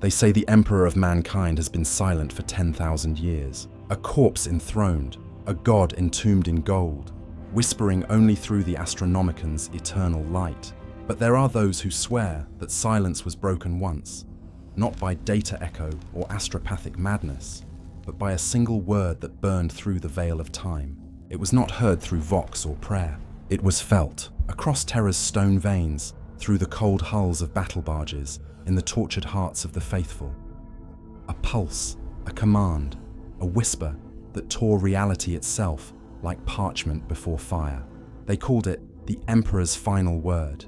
They say the Emperor of Mankind has been silent for 10,000 years, a corpse enthroned, a god entombed in gold, whispering only through the Astronomican's eternal light. But there are those who swear that silence was broken once, not by data echo or astropathic madness, but by a single word that burned through the veil of time. It was not heard through vox or prayer. It was felt, across Terra's stone veins, through the cold hulls of battle barges, in the tortured hearts of the faithful. A pulse, a command, a whisper that tore reality itself like parchment before fire. They called it the Emperor's final word.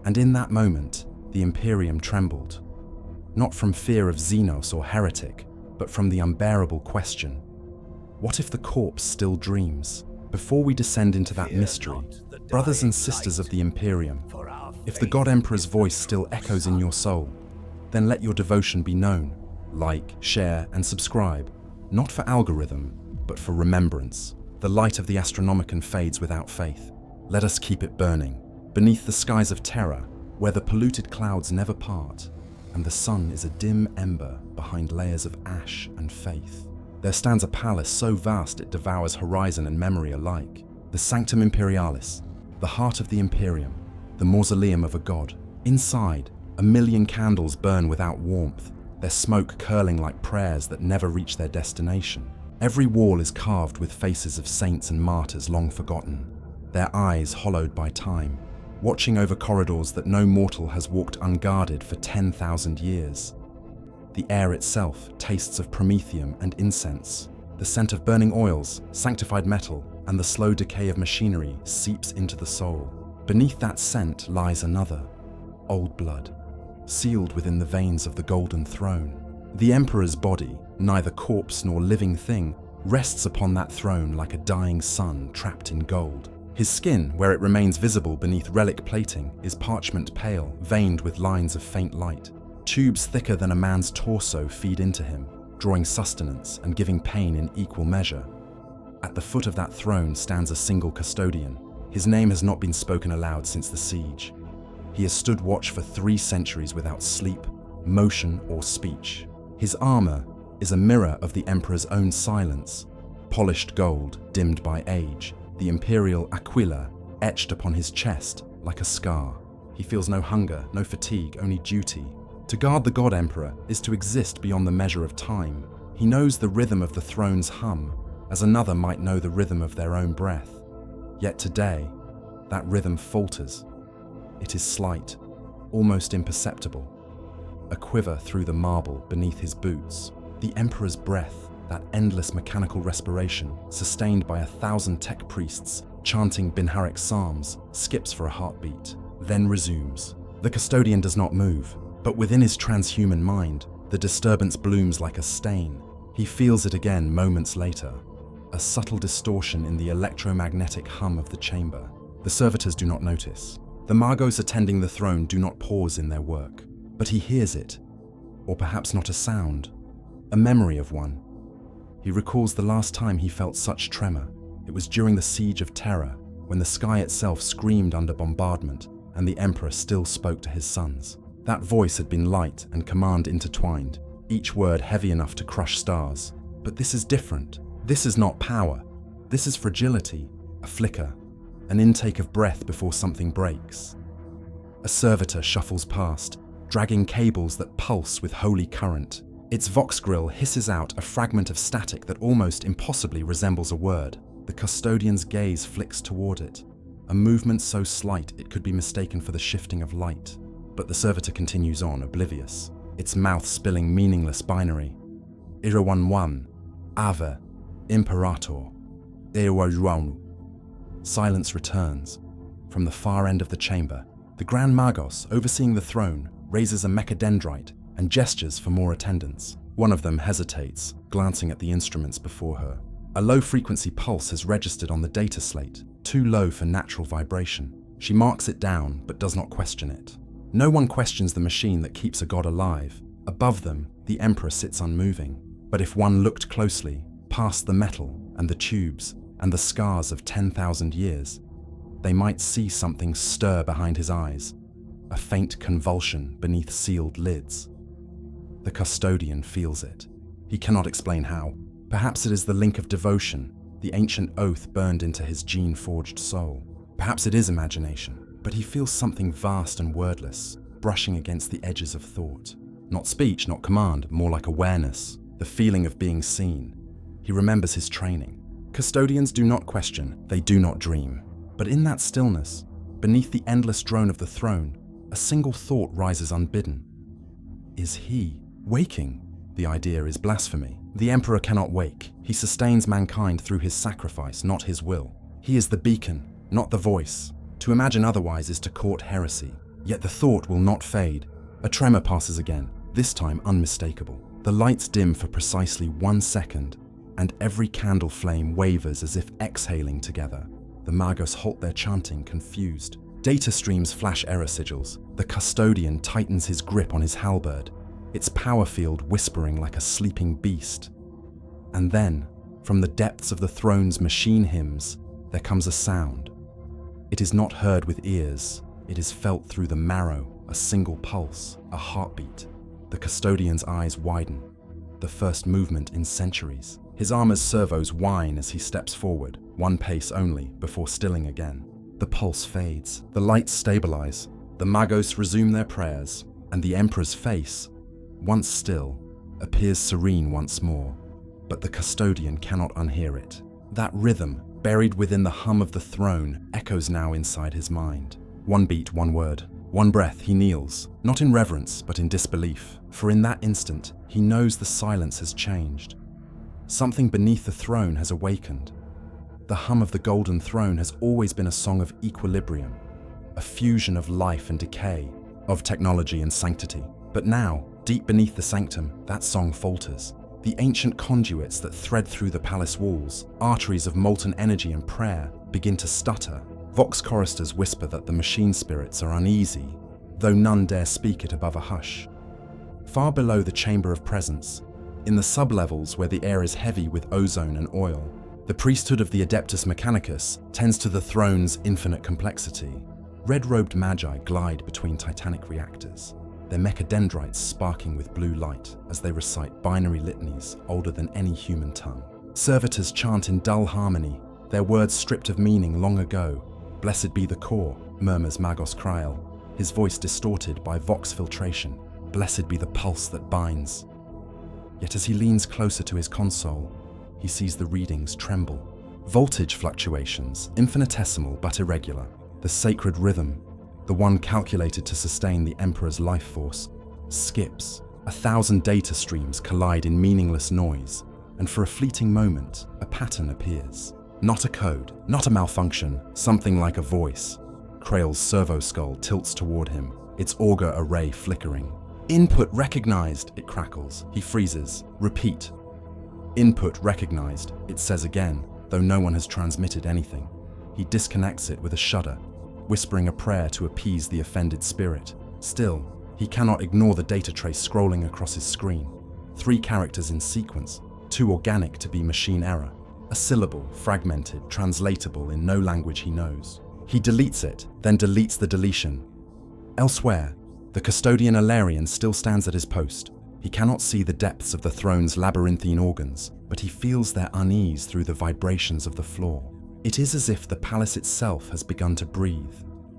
And in that moment, the Imperium trembled. Not from fear of Xenos or heretic, but from the unbearable question: what if the corpse still dreams? Before we descend into that mystery, brothers and sisters of the Imperium, if the God Emperor's voice still echoes in your soul, then let your devotion be known. Like, share, and subscribe, not for algorithm, but for remembrance. The light of the Astronomican fades without faith. Let us keep it burning, beneath the skies of terror, where the polluted clouds never part, and the sun is a dim ember behind layers of ash and faith. There stands a palace so vast it devours horizon and memory alike. The Sanctum Imperialis, the heart of the Imperium, the mausoleum of a god. Inside, 1,000,000 candles burn without warmth, their smoke curling like prayers that never reach their destination. Every wall is carved with faces of saints and martyrs long forgotten, their eyes hollowed by time, watching over corridors that no mortal has walked unguarded for 10,000 years. The air itself tastes of promethium and incense. The scent of burning oils, sanctified metal, and the slow decay of machinery seeps into the soul. Beneath that scent lies another, old blood, sealed within the veins of the golden throne. The Emperor's body, neither corpse nor living thing, rests upon that throne like a dying sun trapped in gold. His skin, where it remains visible beneath relic plating, is parchment pale, veined with lines of faint light. Tubes thicker than a man's torso feed into him, drawing sustenance and giving pain in equal measure. At the foot of that throne stands a single custodian. His name has not been spoken aloud since the siege. He has stood watch for 3 centuries without sleep, motion, or speech. His armor is a mirror of the Emperor's own silence, polished gold dimmed by age, the imperial aquila etched upon his chest like a scar. He feels no hunger, no fatigue, only duty. To guard the God Emperor is to exist beyond the measure of time. He knows the rhythm of the throne's hum, as another might know the rhythm of their own breath. Yet today, that rhythm falters. It is slight, almost imperceptible. A quiver through the marble beneath his boots. The Emperor's breath, that endless mechanical respiration, sustained by 1,000 tech priests chanting Binharic psalms, skips for a heartbeat, then resumes. The custodian does not move, but within his transhuman mind, the disturbance blooms like a stain. He feels it again moments later, a subtle distortion in the electromagnetic hum of the chamber. The servitors do not notice. The Magos attending the throne do not pause in their work, but he hears it, or perhaps not a sound, a memory of one. He recalls the last time he felt such tremor. It was during the Siege of Terror, when the sky itself screamed under bombardment and the Emperor still spoke to his sons. That voice had been light and command intertwined, each word heavy enough to crush stars. But this is different. This is not power. This is fragility, a flicker, an intake of breath before something breaks. A servitor shuffles past, dragging cables that pulse with holy current. Its vox grill hisses out a fragment of static that almost impossibly resembles a word. The custodian's gaze flicks toward it, a movement so slight it could be mistaken for the shifting of light. But the servitor continues on, oblivious, its mouth spilling meaningless binary. Irawanwan, Ave, Imperator, Ewajuanu. Silence returns. From the far end of the chamber, the Grand Magos, overseeing the throne, raises a mechadendrite and gestures for more attendants. One of them hesitates, glancing at the instruments before her. A low-frequency pulse has registered on the data slate, too low for natural vibration. She marks it down, but does not question it. No one questions the machine that keeps a god alive. Above them, the Emperor sits unmoving. But if one looked closely, past the metal and the tubes and the scars of 10,000 years, they might see something stir behind his eyes, a faint convulsion beneath sealed lids. The custodian feels it. He cannot explain how. Perhaps it is the link of devotion, the ancient oath burned into his gene-forged soul. Perhaps it is imagination, but he feels something vast and wordless, brushing against the edges of thought. Not speech, not command, more like awareness, the feeling of being seen. He remembers his training. Custodians do not question, they do not dream. But in that stillness, beneath the endless drone of the throne, a single thought rises unbidden. Is he waking? The idea is blasphemy. The Emperor cannot wake. He sustains mankind through his sacrifice, not his will. He is the beacon, not the voice. To imagine otherwise is to court heresy. Yet the thought will not fade. A tremor passes again, this time unmistakable. The lights dim for precisely 1 second, and every candle flame wavers as if exhaling together. The Magos halt their chanting, confused. Data streams flash error sigils. The custodian tightens his grip on his halberd, its power field whispering like a sleeping beast. And then, from the depths of the throne's machine hymns, there comes a sound. It is not heard with ears, it is felt through the marrow, a single pulse, a heartbeat. The custodian's eyes widen, the first movement in centuries. His armor's servos whine as he steps forward, 1 pace only, before stilling again. The pulse fades, the lights stabilize, the Magos resume their prayers, and the Emperor's face, once still, appears serene once more. But the custodian cannot unhear it. That rhythm, buried within the hum of the throne, echoes now inside his mind. 1 beat, 1 word, 1 breath, he kneels, not in reverence, but in disbelief, for in that instant, he knows the silence has changed. Something beneath the throne has awakened. The hum of the golden throne has always been a song of equilibrium, a fusion of life and decay, of technology and sanctity. But now, deep beneath the sanctum, that song falters. The ancient conduits that thread through the palace walls, arteries of molten energy and prayer, begin to stutter. Vox choristers whisper that the machine spirits are uneasy, though none dare speak it above a hush. Far below the chamber of presence, in the sublevels where the air is heavy with ozone and oil, the priesthood of the Adeptus Mechanicus tends to the throne's infinite complexity. Red-robed magi glide between titanic reactors, their mechadendrites sparking with blue light as they recite binary litanies older than any human tongue. Servitors chant in dull harmony, their words stripped of meaning long ago. Blessed be the core, murmurs Magos Kryl, his voice distorted by vox filtration. Blessed be the pulse that binds. Yet as he leans closer to his console, he sees the readings tremble. Voltage fluctuations, infinitesimal but irregular. The sacred rhythm, the one calculated to sustain the Emperor's life force, skips. 1,000 data streams collide in meaningless noise, and for a fleeting moment, a pattern appears. Not a code, not a malfunction, something like a voice. Kryl's servo skull tilts toward him, its auger array flickering. Input recognized, it crackles. He freezes. Repeat. Input recognized, it says again, though no one has transmitted anything. He disconnects it with a shudder, whispering a prayer to appease the offended spirit. Still, he cannot ignore the data trace scrolling across his screen. 3 characters in sequence, too organic to be machine error. A syllable, fragmented, translatable in no language he knows. He deletes it, then deletes the deletion. Elsewhere, the custodian Alarian still stands at his post. He cannot see the depths of the throne's labyrinthine organs, but he feels their unease through the vibrations of the floor. It is as if the palace itself has begun to breathe.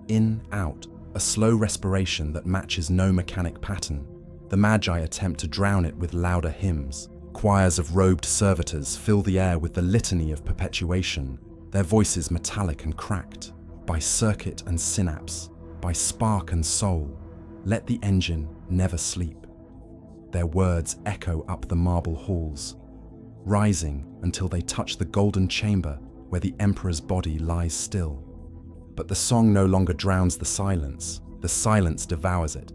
In, out, a slow respiration that matches no mechanic pattern. The Magi attempt to drown it with louder hymns. Choirs of robed servitors fill the air with the litany of perpetuation, their voices metallic and cracked. By circuit and synapse, by spark and soul, let the engine never sleep. Their words echo up the marble halls, rising until they touch the golden chamber where the Emperor's body lies still. But the song no longer drowns the silence devours it.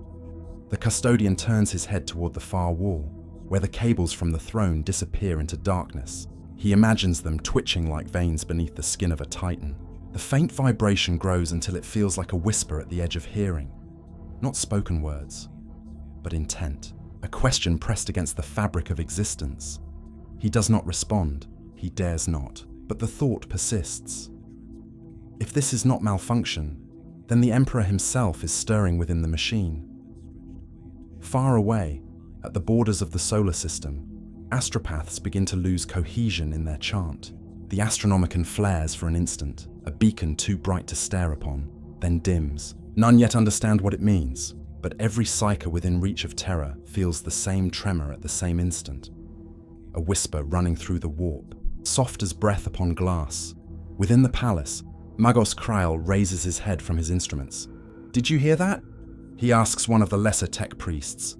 The custodian turns his head toward the far wall, where the cables from the throne disappear into darkness. He imagines them twitching like veins beneath the skin of a titan. The faint vibration grows until it feels like a whisper at the edge of hearing. Not spoken words, but intent. A question pressed against the fabric of existence. He does not respond. He dares not. But the thought persists. If this is not malfunction, then the Emperor himself is stirring within the machine. Far away, At the borders of the solar system, astropaths begin to lose cohesion in their chant. The Astronomicon flares for an instant, a beacon too bright to stare upon, then dims. None yet understand what it means, but every psyker within reach of terror feels the same tremor at the same instant. A whisper running through the warp, soft as breath upon glass. Within the palace, Magos Kryl raises his head from his instruments. "Did you hear that?" He asks one of the lesser tech priests.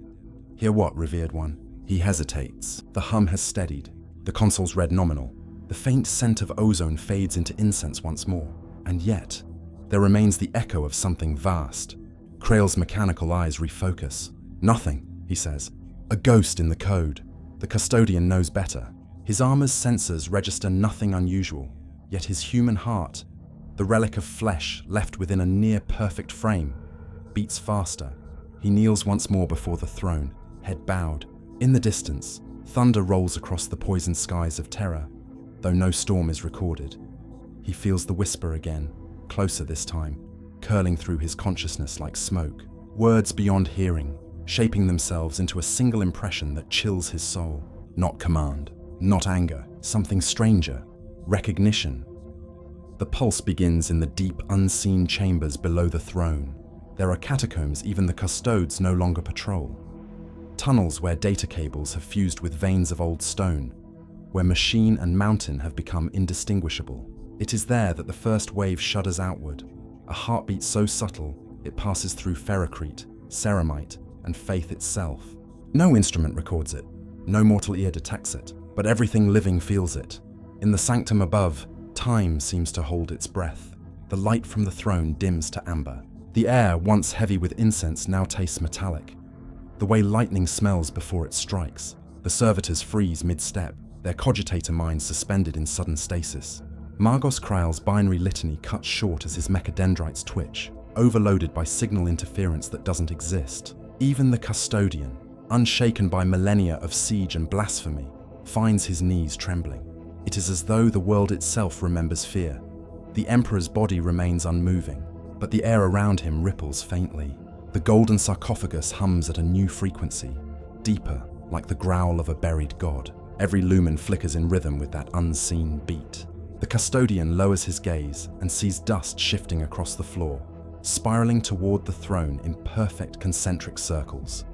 "Hear what, revered one?" He hesitates. The hum has steadied. The console's read nominal. The faint scent of ozone fades into incense once more. And yet, there remains the echo of something vast. Kryl's mechanical eyes refocus. "Nothing," he says. "A ghost in the code." The custodian knows better. His armor's sensors register nothing unusual, yet his human heart, the relic of flesh left within a near-perfect frame, beats faster. He kneels once more before the throne, head bowed. In the distance, thunder rolls across the poisoned skies of terror, though no storm is recorded. He feels the whisper again, closer this time, curling through his consciousness like smoke. Words beyond hearing, shaping themselves into a single impression that chills his soul. Not command, not anger, something stranger, recognition. The pulse begins in the deep, unseen chambers below the throne. There are catacombs even the custodes no longer patrol. Tunnels where data cables have fused with veins of old stone, where machine and mountain have become indistinguishable. It is there that the first wave shudders outward, a heartbeat so subtle it passes through ferrocrete, ceramite, and faith itself. No instrument records it, no mortal ear detects it, but everything living feels it. In the sanctum above, time seems to hold its breath. The light from the throne dims to amber. The air, once heavy with incense, now tastes metallic. The way lightning smells before it strikes. The servitors freeze mid-step, their cogitator minds suspended in sudden stasis. Magos Kryl's binary litany cuts short as his mechadendrites twitch, overloaded by signal interference that doesn't exist. Even the custodian, unshaken by millennia of siege and blasphemy, finds his knees trembling. It is as though the world itself remembers fear. The Emperor's body remains unmoving, but the air around him ripples faintly. The golden sarcophagus hums at a new frequency, deeper, like the growl of a buried god. Every lumen flickers in rhythm with that unseen beat. The custodian lowers his gaze and sees dust shifting across the floor, spiraling toward the throne in perfect concentric circles.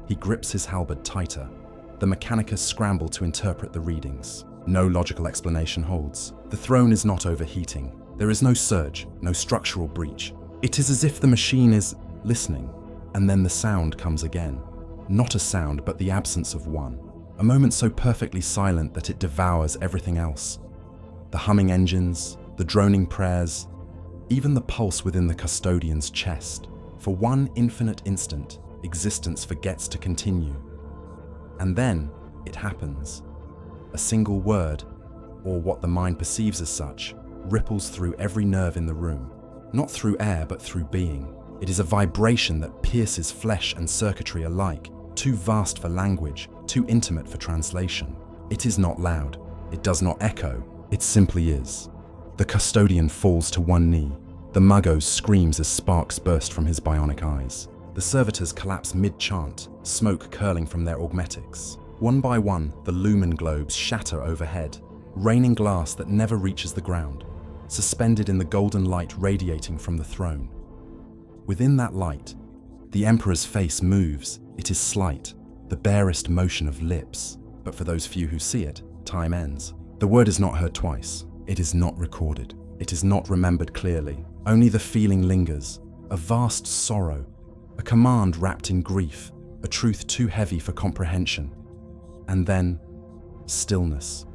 He grips his halberd tighter. The Mechanicus scramble to interpret the readings. No logical explanation holds. The throne is not overheating. There is no surge, no structural breach. It is as if the machine is listening, and then the sound comes again. Not a sound, but the absence of one. A moment so perfectly silent that it devours everything else. The humming engines, the droning prayers, even the pulse within the custodian's chest. For one infinite instant, existence forgets to continue. And then, it happens. A single word, or what the mind perceives as such, ripples through every nerve in the room. Not through air, but through being. It is a vibration that pierces flesh and circuitry alike, too vast for language, too intimate for translation. It is not loud. It does not echo. It simply is. The custodian falls to one knee. The Magos screams as sparks burst from his bionic eyes. The servitors collapse mid-chant, smoke curling from their augmetics. One by one, the lumen globes shatter overhead, raining glass that never reaches the ground, suspended in the golden light radiating from the throne. Within that light, the Emperor's face moves. It is slight, the barest motion of lips. But for those few who see it, time ends. The word is not heard twice. It is not recorded. It is not remembered clearly. Only the feeling lingers, a vast sorrow, a command wrapped in grief, a truth too heavy for comprehension. And then, stillness.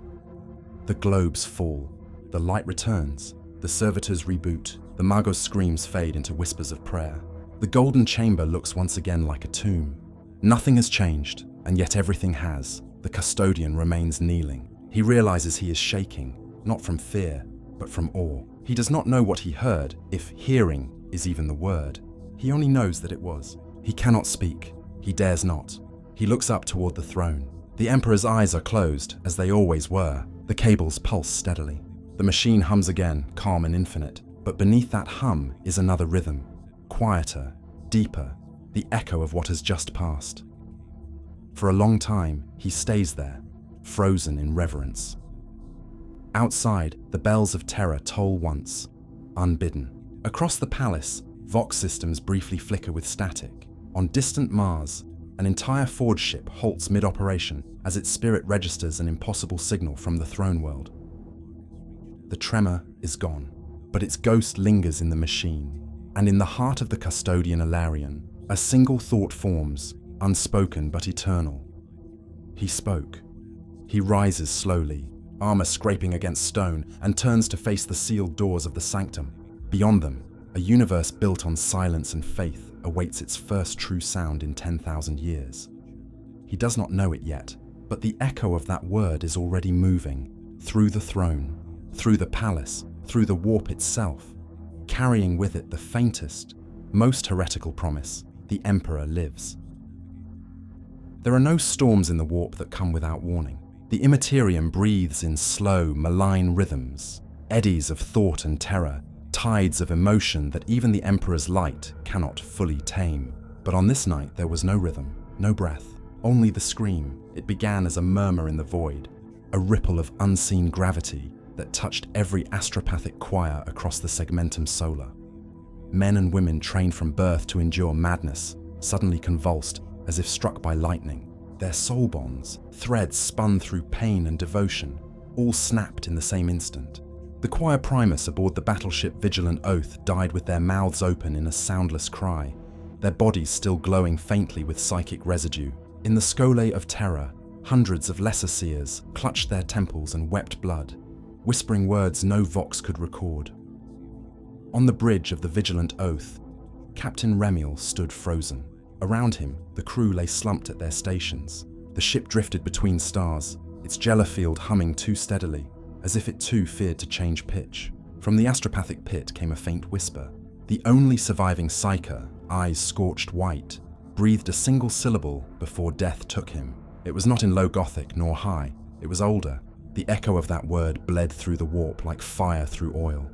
The globes fall. The light returns. The servitors reboot. The Magos screams fade into whispers of prayer. The golden chamber looks once again like a tomb. Nothing has changed, and yet everything has. The custodian remains kneeling. He realizes he is shaking, not from fear, but from awe. He does not know what he heard, if hearing is even the word. He only knows that it was. He cannot speak. He dares not. He looks up toward the throne. The Emperor's eyes are closed, as they always were. The cables pulse steadily. The machine hums again, calm and infinite. But beneath that hum is another rhythm. Quieter, deeper, the echo of what has just passed. For a long time, he stays there, frozen in reverence. Outside, the bells of terror toll once, unbidden. Across the palace, Vox systems briefly flicker with static. On distant Mars, an entire forge ship halts mid-operation as its spirit registers an impossible signal from the throne world. The tremor is gone, but its ghost lingers in the machine, and in the heart of the custodian Alarian, a single thought forms, unspoken but eternal. He spoke. He rises slowly, armor scraping against stone, and turns to face the sealed doors of the sanctum. Beyond them, a universe built on silence and faith awaits its first true sound in 10,000 years. He does not know it yet, but the echo of that word is already moving, through the throne, through the palace, through the warp itself, carrying with it the faintest, most heretical promise: the Emperor lives. There are no storms in the warp that come without warning. The Imperium breathes in slow, malign rhythms, eddies of thought and terror, tides of emotion that even the Emperor's light cannot fully tame. But on this night there was no rhythm, no breath, only the scream. It began as a murmur in the void, a ripple of unseen gravity that touched every astropathic choir across the segmentum solar. Men and women trained from birth to endure madness, suddenly convulsed as if struck by lightning. Their soul bonds, threads spun through pain and devotion, all snapped in the same instant. The choir primus aboard the battleship Vigilant Oath died with their mouths open in a soundless cry, their bodies still glowing faintly with psychic residue. In the Scole of Terror, hundreds of lesser seers clutched their temples and wept blood, whispering words no Vox could record. On the bridge of the Vigilant Oath, Captain Remiel stood frozen. Around him, the crew lay slumped at their stations. The ship drifted between stars, its jellifield humming too steadily, as if it too feared to change pitch. From the astropathic pit came a faint whisper. The only surviving Psyker, eyes scorched white, breathed a single syllable before death took him. It was not in low Gothic nor high, it was older. The echo of that word bled through the warp like fire through oil.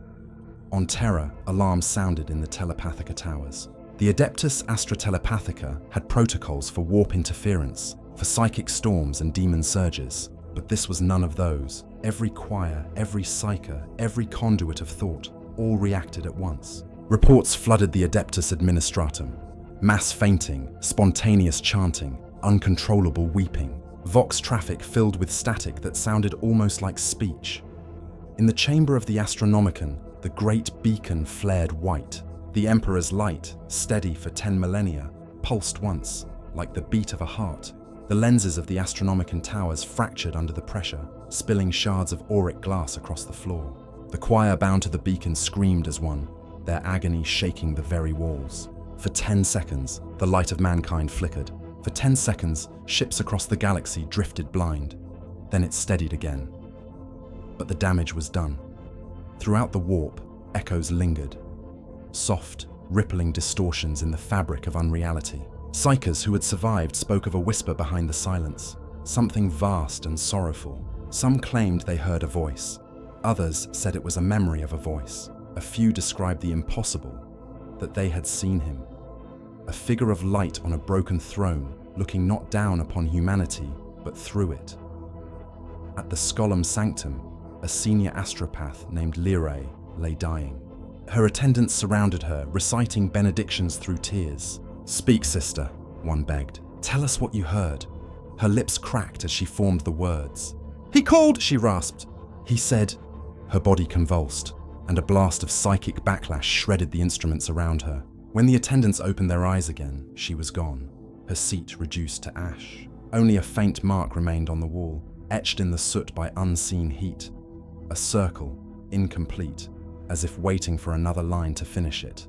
On Terra, alarms sounded in the Telepathica towers. The Adeptus Telepathica had protocols for warp interference, for psychic storms and demon surges, but this was none of those. Every choir, every psyker, every conduit of thought, all reacted at once. Reports flooded the Adeptus Administratum. Mass fainting, spontaneous chanting, uncontrollable weeping. Vox traffic filled with static that sounded almost like speech. In the chamber of the Astronomicon, the great beacon flared white. The Emperor's light, steady for 10 millennia, pulsed once, like the beat of a heart. The lenses of the Astronomicon towers fractured under the pressure, spilling shards of auric glass across the floor. The choir bound to the beacon screamed as one, their agony shaking the very walls. For 10 seconds, the light of mankind flickered. For 10 seconds, ships across the galaxy drifted blind. Then it steadied again. But the damage was done. Throughout the warp, echoes lingered. Soft, rippling distortions in the fabric of unreality. Psykers who had survived spoke of a whisper behind the silence, something vast and sorrowful. Some claimed they heard a voice. Others said it was a memory of a voice. A few described the impossible, that they had seen him. A figure of light on a broken throne, looking not down upon humanity, but through it. At the Scolum Sanctum, a senior astropath named Lyrae lay dying. Her attendants surrounded her, reciting benedictions through tears. "Speak, sister," one begged. "Tell us what you heard." Her lips cracked as she formed the words. "He called," she rasped. "He said..." Her body convulsed, and a blast of psychic backlash shredded the instruments around her. When the attendants opened their eyes again, she was gone, her seat reduced to ash. Only a faint mark remained on the wall, etched in the soot by unseen heat. A circle, incomplete, as if waiting for another line to finish it.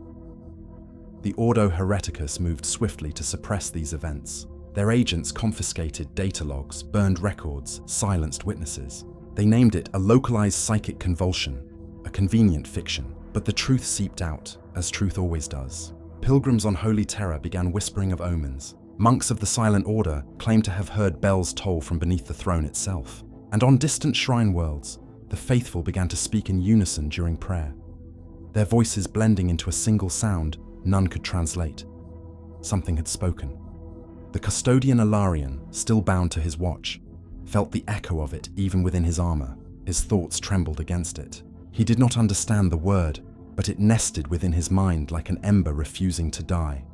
The Ordo Hereticus moved swiftly to suppress these events. Their agents confiscated data logs, burned records, silenced witnesses. They named it a localized psychic convulsion, a convenient fiction. But the truth seeped out, as truth always does. Pilgrims on Holy Terror began whispering of omens. Monks of the Silent Order claimed to have heard bells toll from beneath the throne itself. And on distant shrine worlds, the faithful began to speak in unison during prayer. Their voices blending into a single sound none could translate. Something had spoken. The custodian Alarian, still bound to his watch, felt the echo of it even within his armor. His thoughts trembled against it. He did not understand the word, but it nested within his mind like an ember refusing to die.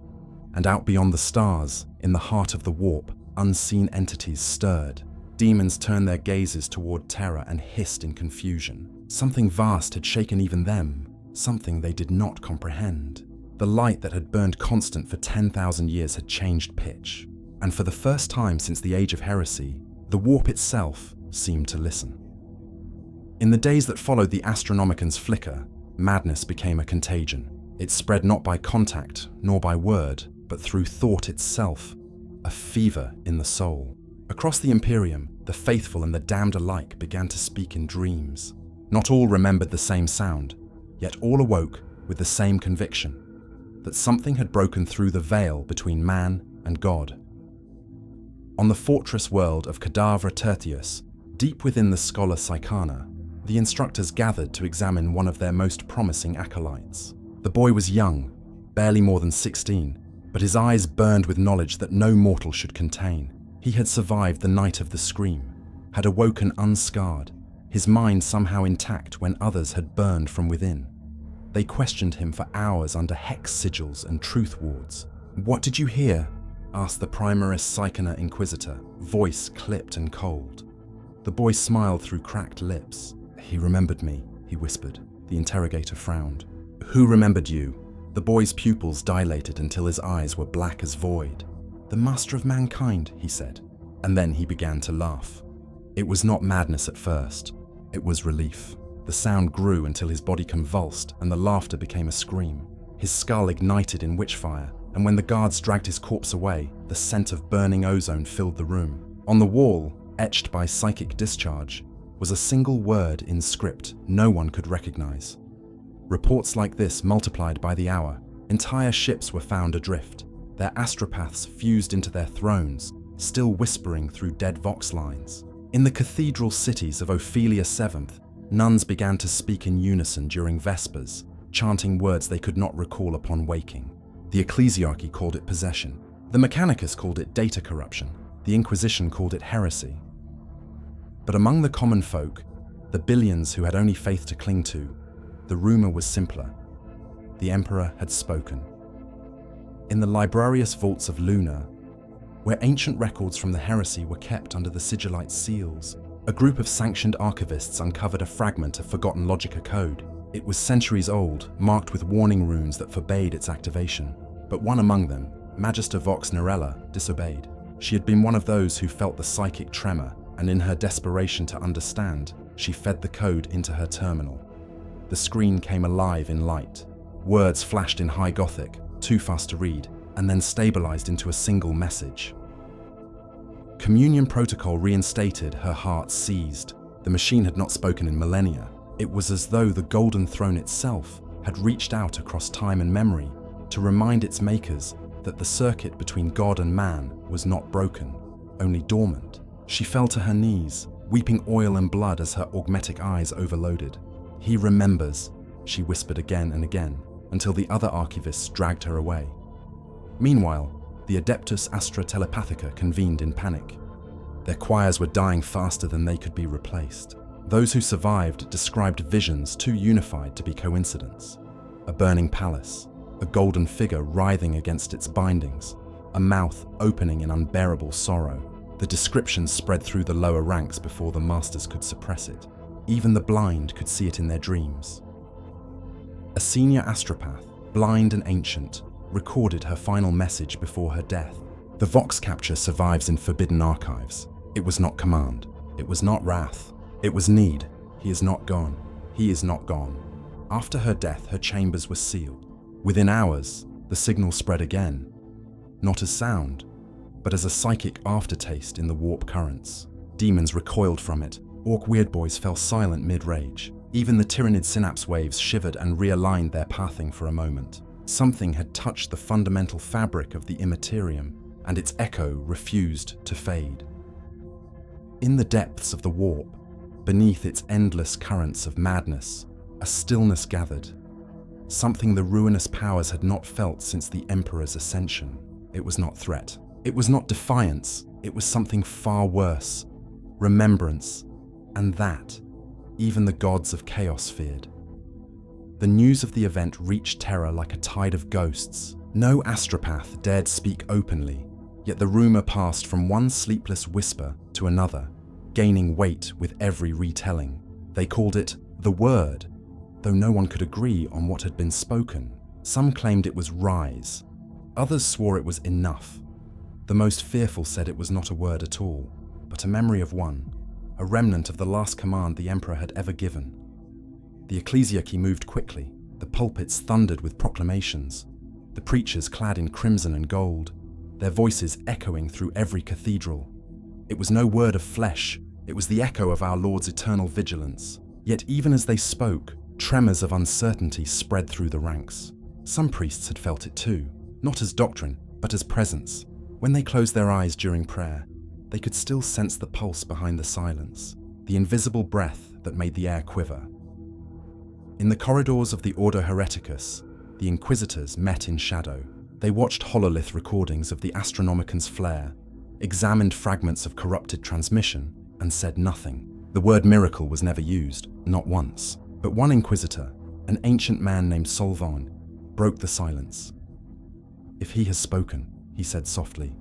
And out beyond the stars, in the heart of the warp, unseen entities stirred. Demons turned their gazes toward terror and hissed in confusion. Something vast had shaken even them, something they did not comprehend. The light that had burned constant for 10,000 years had changed pitch, and for the first time since the Age of Heresy, the warp itself seemed to listen. In the days that followed the Astronomican's flicker, madness became a contagion. It spread not by contact, nor by word, but through thought itself, a fever in the soul. Across the Imperium, the faithful and the damned alike began to speak in dreams. Not all remembered the same sound, yet all awoke with the same conviction, that something had broken through the veil between man and God. On the fortress world of Cadavra Tertius, deep within the scholar Psykana, the instructors gathered to examine one of their most promising acolytes. The boy was young, barely more than 16, but his eyes burned with knowledge that no mortal should contain. He had survived the night of the scream, had awoken unscarred, his mind somehow intact when others had burned from within. They questioned him for hours under hex sigils and truth wards. "What did you hear?" asked the Primaris Psykana Inquisitor, voice clipped and cold. The boy smiled through cracked lips. "He remembered me," he whispered. The interrogator frowned. "Who remembered you?" The boy's pupils dilated until his eyes were black as void. "The Master of Mankind," he said, and then he began to laugh. It was not madness at first, it was relief. The sound grew until his body convulsed and the laughter became a scream. His skull ignited in witchfire, and when the guards dragged his corpse away, the scent of burning ozone filled the room. On the wall, etched by psychic discharge, was a single word in script no one could recognize. Reports like this multiplied by the hour. Entire ships were found adrift, their astropaths fused into their thrones, still whispering through dead vox lines. In the cathedral cities of Ophelia VII, nuns began to speak in unison during Vespers, chanting words they could not recall upon waking. The ecclesiarchy called it possession. The Mechanicus called it data corruption. The Inquisition called it heresy. But among the common folk, the billions who had only faith to cling to, the rumor was simpler. The Emperor had spoken. In the librarious vaults of Luna, where ancient records from the heresy were kept under the sigillite seals, a group of sanctioned archivists uncovered a fragment of forgotten Logica code. It was centuries old, marked with warning runes that forbade its activation. But one among them, Magister Vox Narella, disobeyed. She had been one of those who felt the psychic tremor, and in her desperation to understand, she fed the code into her terminal. The screen came alive in light. Words flashed in High Gothic, too fast to read, and then stabilized into a single message. Communion protocol reinstated, her heart seized. The machine had not spoken in millennia. It was as though the Golden Throne itself had reached out across time and memory to remind its makers that the circuit between God and man was not broken, only dormant. She fell to her knees, weeping oil and blood as her augmetic eyes overloaded. "He remembers," she whispered again and again, until the other archivists dragged her away. Meanwhile, the Adeptus Astra Telepathica convened in panic. Their choirs were dying faster than they could be replaced. Those who survived described visions too unified to be coincidence. A burning palace, a golden figure writhing against its bindings, a mouth opening in unbearable sorrow. The descriptions spread through the lower ranks before the masters could suppress it. Even the blind could see it in their dreams. A senior astropath, blind and ancient, recorded her final message before her death. The Vox capture survives in forbidden archives. It was not command. It was not wrath. It was need. He is not gone. He is not gone. After her death, her chambers were sealed. Within hours, the signal spread again. Not as sound, but as a psychic aftertaste in the warp currents. Demons recoiled from it. Orc weirdboys fell silent mid-rage. Even the Tyrannid synapse waves shivered and realigned their pathing for a moment. Something had touched the fundamental fabric of the immaterium, and its echo refused to fade. In the depths of the warp, beneath its endless currents of madness, a stillness gathered. Something the ruinous powers had not felt since the Emperor's ascension. It was not threat. It was not defiance, it was something far worse. Remembrance, and that, even the gods of chaos feared. The news of the event reached Terra like a tide of ghosts. No astropath dared speak openly, yet the rumor passed from one sleepless whisper to another, gaining weight with every retelling. They called it the Word, though no one could agree on what had been spoken. Some claimed it was rise. Others swore it was enough. The most fearful said it was not a word at all, but a memory of one, a remnant of the last command the Emperor had ever given. The ecclesiarchy moved quickly. The pulpits thundered with proclamations. The preachers clad in crimson and gold, their voices echoing through every cathedral. It was no word of flesh, it was the echo of our Lord's eternal vigilance. Yet even as they spoke, tremors of uncertainty spread through the ranks. Some priests had felt it too, not as doctrine, but as presence. When they closed their eyes during prayer, they could still sense the pulse behind the silence, the invisible breath that made the air quiver. In the corridors of the Order Hereticus, the Inquisitors met in shadow. They watched hololith recordings of the Astronomican's flare, examined fragments of corrupted transmission, and said nothing. The word miracle was never used, not once. But one Inquisitor, an ancient man named Solvon, broke the silence. "If he has spoken," he said softly,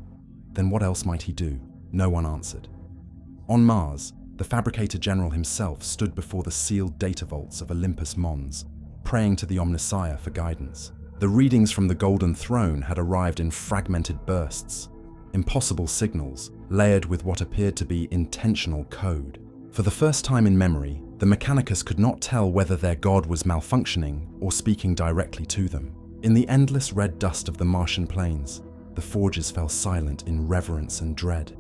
"then what else might he do?" No one answered. On Mars, the Fabricator General himself stood before the sealed data vaults of Olympus Mons, praying to the Omnissiah for guidance. The readings from the Golden Throne had arrived in fragmented bursts, impossible signals layered with what appeared to be intentional code. For the first time in memory, the Mechanicus could not tell whether their god was malfunctioning or speaking directly to them. In the endless red dust of the Martian plains, the forges fell silent in reverence and dread.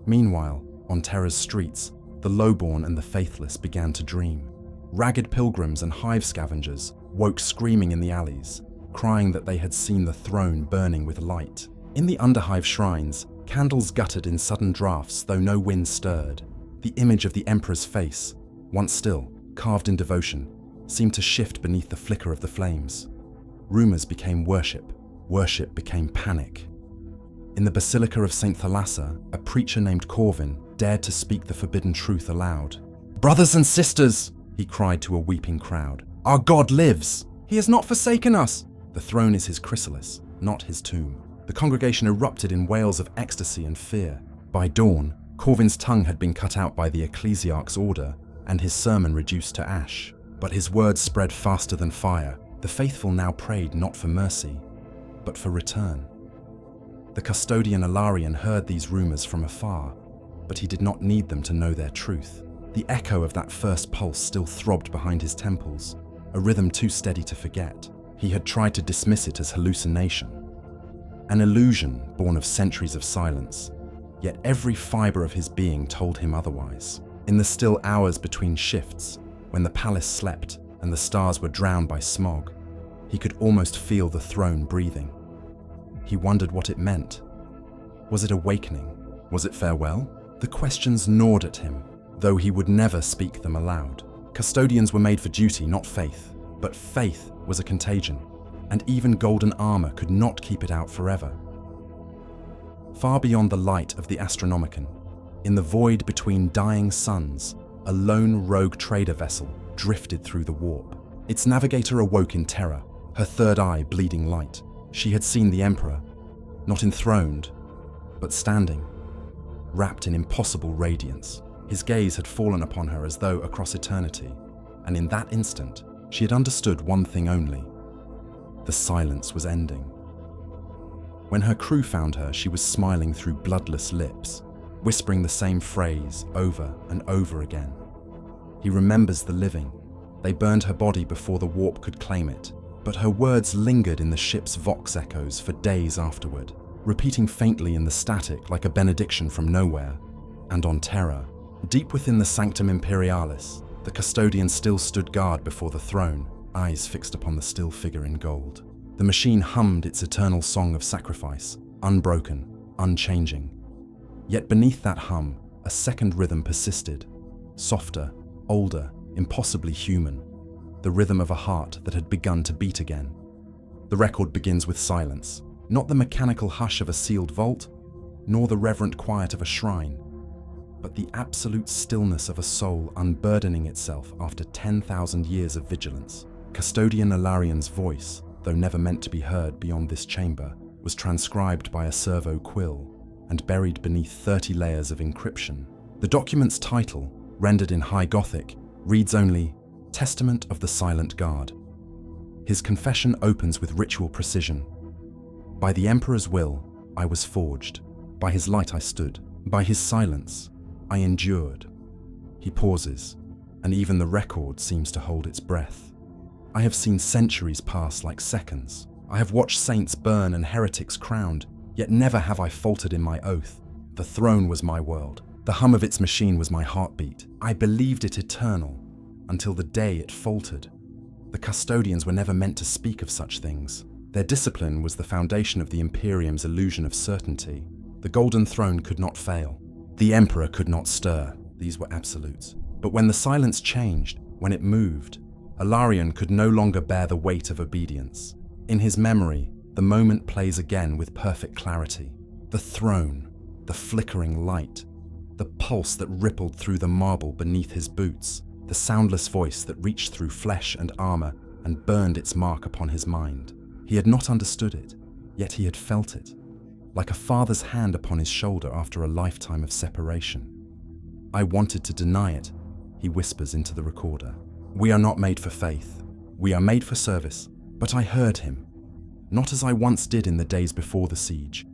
Meanwhile, on Terra's streets, the lowborn and the faithless began to dream. Ragged pilgrims and hive scavengers woke screaming in the alleys, crying that they had seen the throne burning with light. In the underhive shrines, candles guttered in sudden drafts though no wind stirred. The image of the Emperor's face, once still, carved in devotion, seemed to shift beneath the flicker of the flames. Rumors became worship. Worship became panic. In the Basilica of St. Thalassa, a preacher named Corvin dared to speak the forbidden truth aloud. "Brothers and sisters," he cried to a weeping crowd, "our God lives! He has not forsaken us! The throne is his chrysalis, not his tomb." The congregation erupted in wails of ecstasy and fear. By dawn, Corvin's tongue had been cut out by the ecclesiarch's order, and his sermon reduced to ash. But his words spread faster than fire. The faithful now prayed not for mercy, but for return. The custodian Alarian heard these rumors from afar, but he did not need them to know their truth. The echo of that first pulse still throbbed behind his temples, a rhythm too steady to forget. He had tried to dismiss it as hallucination, an illusion born of centuries of silence, yet every fiber of his being told him otherwise. In the still hours between shifts, when the palace slept and the stars were drowned by smog, he could almost feel the throne breathing. He wondered what it meant. Was it awakening? Was it farewell? The questions gnawed at him, though he would never speak them aloud. Custodians were made for duty, not faith, but faith was a contagion, and even golden armor could not keep it out forever. Far beyond the light of the Astronomican, in the void between dying suns, a lone rogue trader vessel drifted through the warp. Its navigator awoke in terror, her third eye bleeding light. She had seen the Emperor, not enthroned, but standing, wrapped in impossible radiance. His gaze had fallen upon her as though across eternity, and in that instant, she had understood one thing only. The silence was ending. When her crew found her, she was smiling through bloodless lips, whispering the same phrase over and over again. He remembers the living. They burned her body before the warp could claim it, but her words lingered in the ship's vox echoes for days afterward, repeating faintly in the static like a benediction from nowhere. And on Terra, deep within the Sanctum Imperialis, the custodian still stood guard before the throne, eyes fixed upon the still figure in gold. The machine hummed its eternal song of sacrifice, unbroken, unchanging. Yet beneath that hum, a second rhythm persisted, softer, older, impossibly human, the rhythm of a heart that had begun to beat again. The record begins with silence, Not the mechanical hush of a sealed vault, nor the reverent quiet of a shrine, but the absolute stillness of a soul unburdening itself after 10,000 years of vigilance. Custodian Alarian's voice, though never meant to be heard beyond this chamber, was transcribed by a servo quill and buried beneath 30 layers of encryption. The document's title, rendered in High Gothic, reads only, "Testament of the Silent Guard." His confession opens with ritual precision. "By the Emperor's will, I was forged. By his light I stood. By his silence, I endured." He pauses, and even the record seems to hold its breath. "I have seen centuries pass like seconds. I have watched saints burn and heretics crowned, yet never have I faltered in my oath. The throne was my world. The hum of its machine was my heartbeat. I believed it eternal, until the day it faltered. The custodians were never meant to speak of such things. Their discipline was the foundation of the Imperium's illusion of certainty. The Golden Throne could not fail. The Emperor could not stir. These were absolutes. But when the silence changed, when it moved, Alarian could no longer bear the weight of obedience. In his memory, the moment plays again with perfect clarity. The throne, the flickering light, the pulse that rippled through the marble beneath his boots, the soundless voice that reached through flesh and armor and burned its mark upon his mind. He had not understood it, yet he had felt it, like a father's hand upon his shoulder after a lifetime of separation. "I wanted to deny it," he whispers into the recorder. "We are not made for faith. We are made for service." But I heard him, not as I once did in the days before the siege,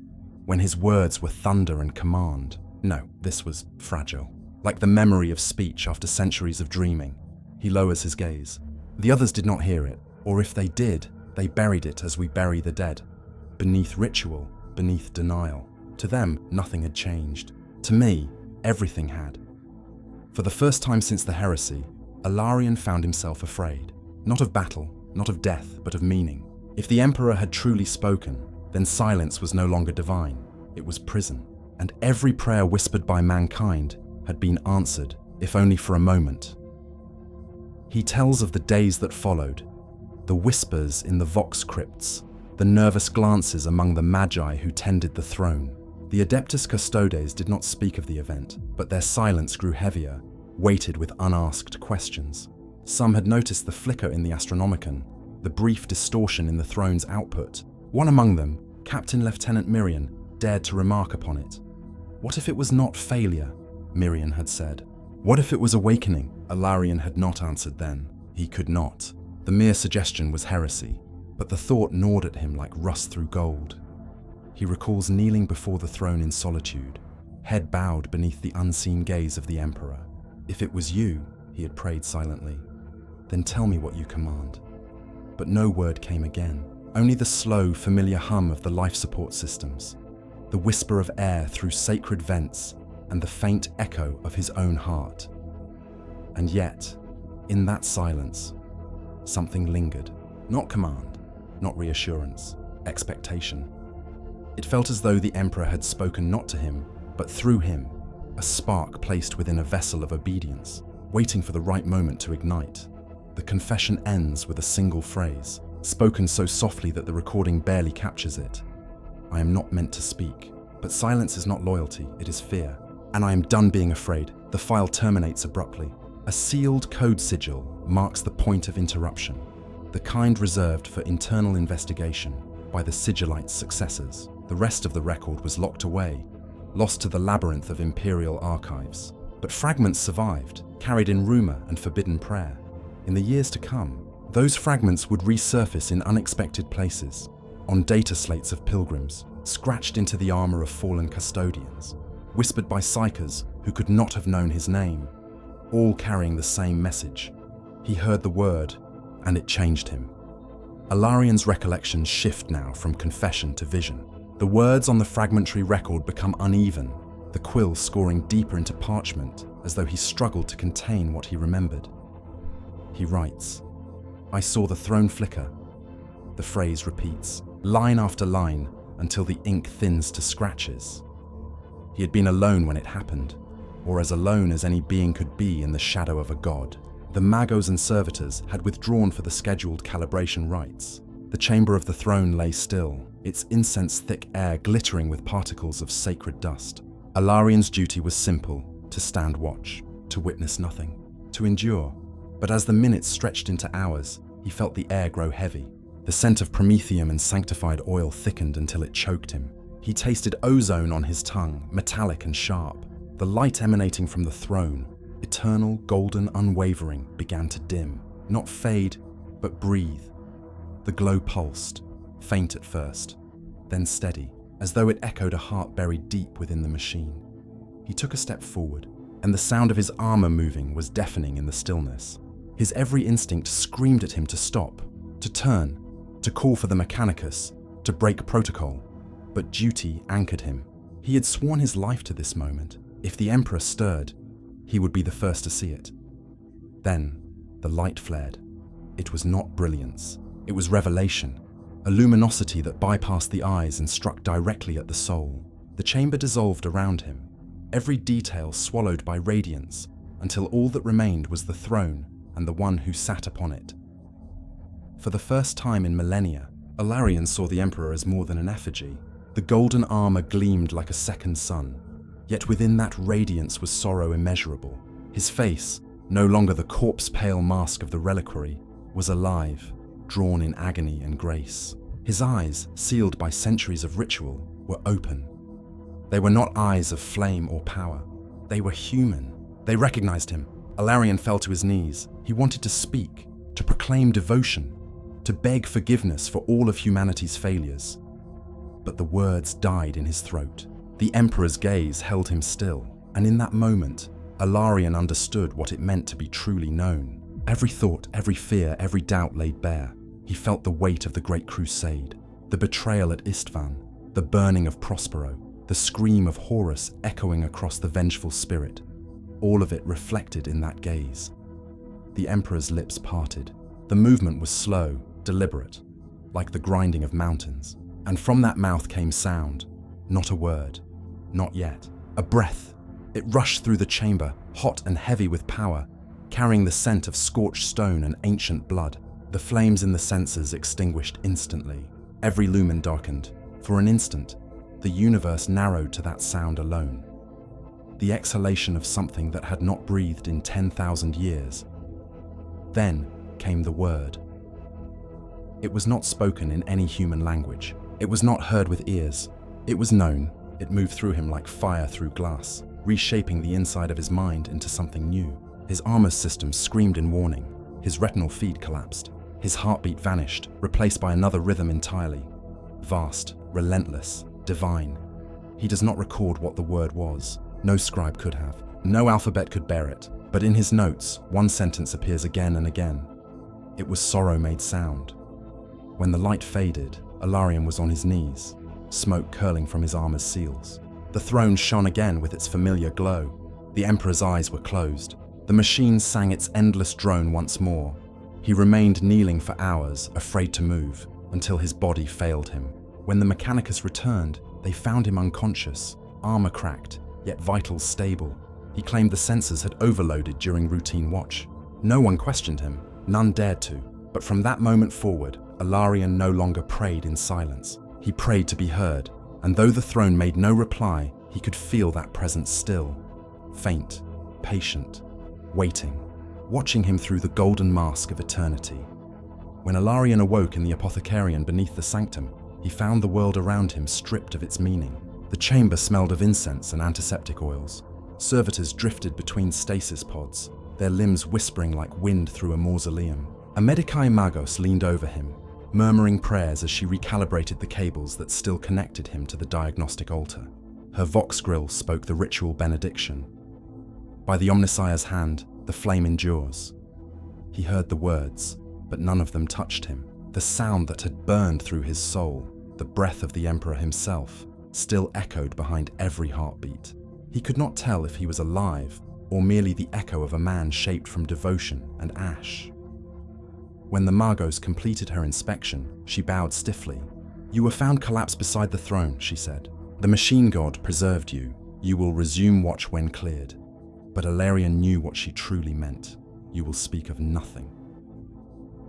when his words were thunder and command. No, this was fragile, like the memory of speech after centuries of dreaming. He lowers his gaze. The others did not hear it, or if they did, they buried it as we bury the dead, beneath ritual, beneath denial. To them, nothing had changed. To me, everything had. For the first time since the heresy, Alarian found himself afraid, not of battle, not of death, but of meaning. If the Emperor had truly spoken, then silence was no longer divine, it was prison. And every prayer whispered by mankind had been answered, if only for a moment. He tells of the days that followed, the whispers in the vox crypts, the nervous glances among the magi who tended the throne. The Adeptus Custodes did not speak of the event, but their silence grew heavier, weighted with unasked questions. Some had noticed the flicker in the Astronomicon, the brief distortion in the throne's output. One among them, Captain Lieutenant Mirian, dared to remark upon it. What if it was not failure? Mirian had said. What if it was awakening? Alarian had not answered then. He could not. The mere suggestion was heresy, but the thought gnawed at him like rust through gold. He recalls kneeling before the throne in solitude, head bowed beneath the unseen gaze of the Emperor. "If it was you," he had prayed silently, "then tell me what you command." But no word came again, only the slow, familiar hum of the life support systems, the whisper of air through sacred vents, and the faint echo of his own heart. And yet, in that silence, something lingered. Not command, not reassurance, expectation. It felt as though the Emperor had spoken not to him, but through him, a spark placed within a vessel of obedience, waiting for the right moment to ignite. The confession ends with a single phrase, spoken so softly that the recording barely captures it. "I am not meant to speak." But silence is not loyalty, it is fear. "And I am done being afraid." The file terminates abruptly. A sealed code sigil marks the point of interruption, the kind reserved for internal investigation by the sigillite's successors. The rest of the record was locked away, lost to the labyrinth of imperial archives. But fragments survived, carried in rumor and forbidden prayer. In the years to come, those fragments would resurface in unexpected places, on data slates of pilgrims, scratched into the armor of fallen custodians, whispered by Psykers who could not have known his name, all carrying the same message. He heard the word, and it changed him. Alarian's recollections shift now from confession to vision. The words on the fragmentary record become uneven, the quill scoring deeper into parchment as though he struggled to contain what he remembered. He writes, "I saw the throne flicker." The phrase repeats, line after line, until the ink thins to scratches. He had been alone when it happened, or as alone as any being could be in the shadow of a god. The magos and servitors had withdrawn for the scheduled calibration rites. The chamber of the throne lay still, its incense-thick air glittering with particles of sacred dust. Alarian's duty was simple: to stand watch, to witness nothing, to endure. But as the minutes stretched into hours, he felt the air grow heavy. The scent of promethium and sanctified oil thickened until it choked him. He tasted ozone on his tongue, metallic and sharp. The light emanating from the throne, eternal, golden, unwavering, began to dim, not fade, but breathe. The glow pulsed, faint at first, then steady, as though it echoed a heart buried deep within the machine. He took a step forward, and the sound of his armor moving was deafening in the stillness. His every instinct screamed at him to stop, to turn, to call for the Mechanicus, to break protocol. But duty anchored him. He had sworn his life to this moment. If the Emperor stirred, he would be the first to see it. Then, the light flared. It was not brilliance. It was revelation, a luminosity that bypassed the eyes and struck directly at the soul. The chamber dissolved around him, every detail swallowed by radiance, until all that remained was the throne and the one who sat upon it. For the first time in millennia, Alarian saw the Emperor as more than an effigy. The golden armor gleamed like a second sun, yet within that radiance was sorrow immeasurable. His face, no longer the corpse-pale mask of the reliquary, was alive, drawn in agony and grace. His eyes, sealed by centuries of ritual, were open. They were not eyes of flame or power. They were human. They recognized him. Alarian fell to his knees. He wanted to speak, to proclaim devotion, to beg forgiveness for all of humanity's failures. But the words died in his throat. The Emperor's gaze held him still, and in that moment, Alarian understood what it meant to be truly known. Every thought, every fear, every doubt laid bare. He felt the weight of the Great Crusade, the betrayal at Istvan, the burning of Prospero, the scream of Horus echoing across the vengeful spirit. All of it reflected in that gaze. The Emperor's lips parted. The movement was slow, deliberate, like the grinding of mountains. And from that mouth came sound, not a word, not yet, a breath. It rushed through the chamber, hot and heavy with power, carrying the scent of scorched stone and ancient blood. The flames in the censers extinguished instantly. Every lumen darkened. For an instant, the universe narrowed to that sound alone. The exhalation of something that had not breathed in 10,000 years. Then came the word. It was not spoken in any human language. It was not heard with ears. It was known. It moved through him like fire through glass, reshaping the inside of his mind into something new. His armor system screamed in warning. His retinal feed collapsed. His heartbeat vanished, replaced by another rhythm entirely. Vast, relentless, divine. He does not record what the word was. No scribe could have. No alphabet could bear it. But in his notes, one sentence appears again and again. It was sorrow made sound. When the light faded, Alarian was on his knees, smoke curling from his armor's seals. The throne shone again with its familiar glow. The Emperor's eyes were closed. The machine sang its endless drone once more. He remained kneeling for hours, afraid to move, until his body failed him. When the Mechanicus returned, they found him unconscious, armor cracked, yet vitals stable. He claimed the sensors had overloaded during routine watch. No one questioned him, none dared to. But from that moment forward, Alarian no longer prayed in silence. He prayed to be heard, and though the throne made no reply, he could feel that presence still, faint, patient, waiting, watching him through the golden mask of eternity. When Alarian awoke in the apothecarium beneath the sanctum, he found the world around him stripped of its meaning. The chamber smelled of incense and antiseptic oils. Servitors drifted between stasis pods, their limbs whispering like wind through a mausoleum. A Medicae Magos leaned over him, murmuring prayers as she recalibrated the cables that still connected him to the diagnostic altar. Her vox grill spoke the ritual benediction. By the Omnissiah's hand, the flame endures. He heard the words, but none of them touched him. The sound that had burned through his soul, the breath of the Emperor himself, still echoed behind every heartbeat. He could not tell if he was alive or merely the echo of a man shaped from devotion and ash. When the Magos completed her inspection, she bowed stiffly. "You were found collapsed beside the throne," she said. "The machine god preserved you. You will resume watch when cleared." But Alarian knew what she truly meant. "You will speak of nothing."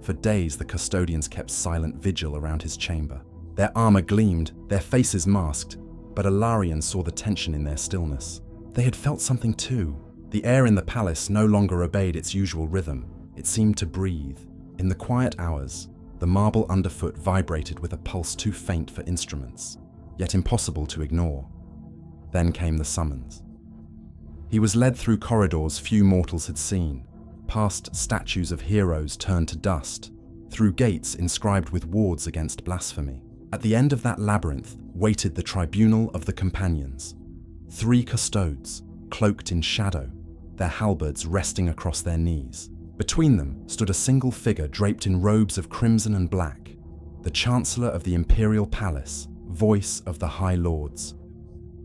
For days, the custodians kept silent vigil around his chamber. Their armor gleamed, their faces masked, but Alarion saw the tension in their stillness. They had felt something too. The air in the palace no longer obeyed its usual rhythm. It seemed to breathe. In the quiet hours, the marble underfoot vibrated with a pulse too faint for instruments, yet impossible to ignore. Then came the summons. He was led through corridors few mortals had seen, past statues of heroes turned to dust, through gates inscribed with wards against blasphemy. At the end of that labyrinth waited the tribunal of the companions. 3 custodes, cloaked in shadow, their halberds resting across their knees. Between them stood a single figure draped in robes of crimson and black, the Chancellor of the Imperial Palace, voice of the High Lords.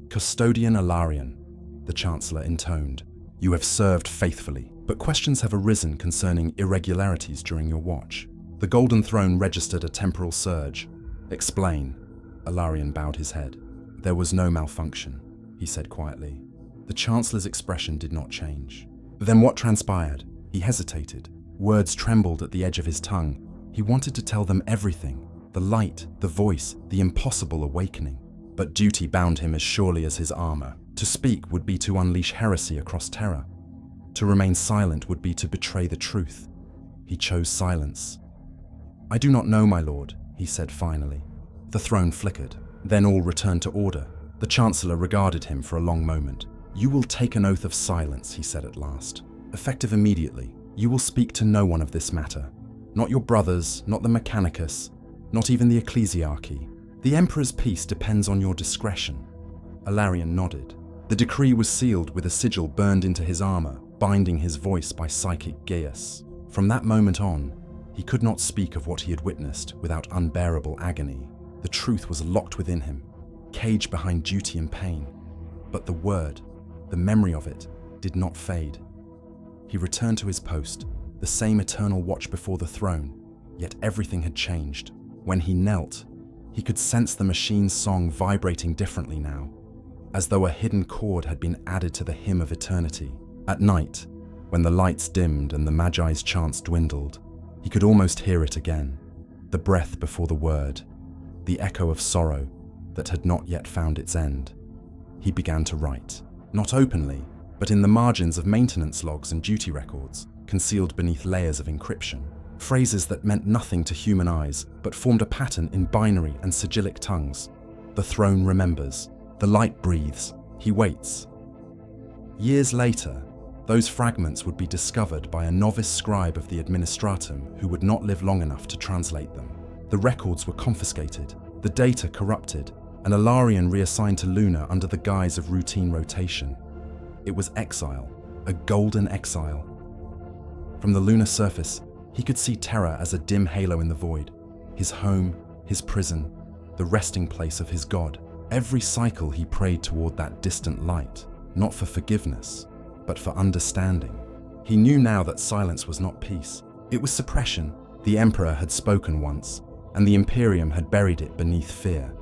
Custodian Alarion, the Chancellor intoned, you have served faithfully, but questions have arisen concerning irregularities during your watch. The Golden Throne registered a temporal surge. Explain. Alarion bowed his head. There was no malfunction, he said quietly. The Chancellor's expression did not change. Then what transpired? He hesitated. Words trembled at the edge of his tongue. He wanted to tell them everything. The light, the voice, the impossible awakening. But duty bound him as surely as his armor. To speak would be to unleash heresy across Terra. To remain silent would be to betray the truth. He chose silence. I do not know, my lord, he said finally. The throne flickered. Then all returned to order. The Chancellor regarded him for a long moment. You will take an oath of silence, he said at last. Effective immediately. You will speak to no one of this matter. Not your brothers, not the Mechanicus, not even the ecclesiarchy. The Emperor's peace depends on your discretion. Alarion nodded. The decree was sealed with a sigil burned into his armor, binding his voice by psychic geas. From that moment on, he could not speak of what he had witnessed without unbearable agony. The truth was locked within him, caged behind duty and pain. But the word, the memory of it, did not fade. He returned to his post, the same eternal watch before the throne, yet everything had changed. When he knelt, he could sense the machine's song vibrating differently now, as though a hidden chord had been added to the hymn of eternity. At night, when the lights dimmed and the Magi's chants dwindled, he could almost hear it again, the breath before the word, the echo of sorrow that had not yet found its end. He began to write, not openly, but in the margins of maintenance logs and duty records, concealed beneath layers of encryption. Phrases that meant nothing to human eyes, but formed a pattern in binary and sigillic tongues. The throne remembers. The light breathes. He waits. Years later, those fragments would be discovered by a novice scribe of the administratum who would not live long enough to translate them. The records were confiscated, the data corrupted, and Alarion reassigned to Luna under the guise of routine rotation. It was exile, a golden exile. From the lunar surface, he could see Terra as a dim halo in the void, his home, his prison, the resting place of his god. Every cycle he prayed toward that distant light, not for forgiveness, but for understanding. He knew now that silence was not peace. It was suppression. The Emperor had spoken once, and the Imperium had buried it beneath fear.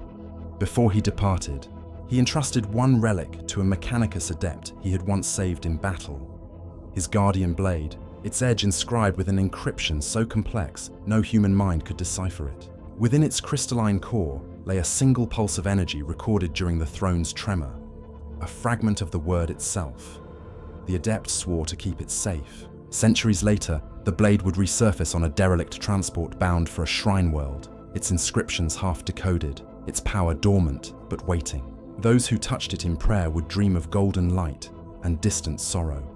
Before he departed, he entrusted one relic to a Mechanicus adept he had once saved in battle. His guardian blade, its edge inscribed with an encryption so complex no human mind could decipher it. Within its crystalline core lay a single pulse of energy recorded during the throne's tremor, a fragment of the word itself. The adept swore to keep it safe. Centuries later, the blade would resurface on a derelict transport bound for a shrine world, its inscriptions half decoded, its power dormant but waiting. Those who touched it in prayer would dream of golden light and distant sorrow.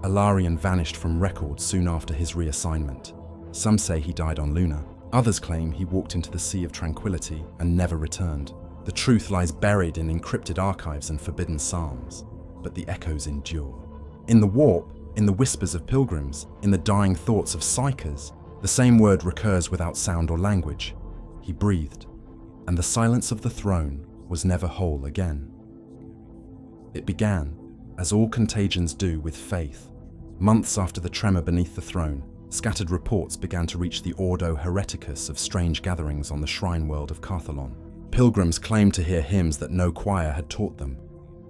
Alarion vanished from record soon after his reassignment. Some say he died on Luna. Others claim he walked into the Sea of Tranquility and never returned. The truth lies buried in encrypted archives and forbidden psalms, but the echoes endure. In the warp, in the whispers of pilgrims, in the dying thoughts of Psykers, the same word recurs without sound or language. He breathed, and the silence of the throne was never whole again. It began, as all contagions do, with faith. Months after the tremor beneath the throne, scattered reports began to reach the Ordo Hereticus of strange gatherings on the shrine world of Carthalon. Pilgrims claimed to hear hymns that no choir had taught them,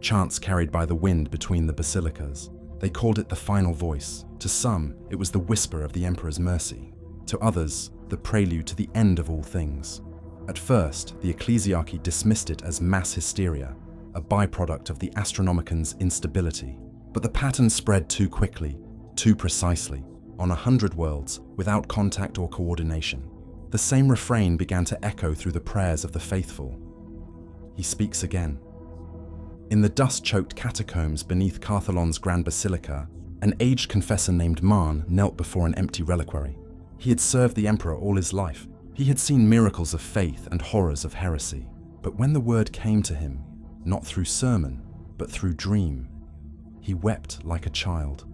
chants carried by the wind between the basilicas. They called it the final voice. To some, it was the whisper of the Emperor's mercy. To others, the prelude to the end of all things. At first, the ecclesiarchy dismissed it as mass hysteria, a byproduct of the Astronomican's instability. But the pattern spread too quickly, too precisely, on 100 worlds without contact or coordination. The same refrain began to echo through the prayers of the faithful. He speaks again. In the dust-choked catacombs beneath Carthalon's Grand Basilica, an aged confessor named Marn knelt before an empty reliquary. He had served the Emperor all his life. He had seen miracles of faith and horrors of heresy. But when the word came to him, not through sermon, but through dream, he wept like a child.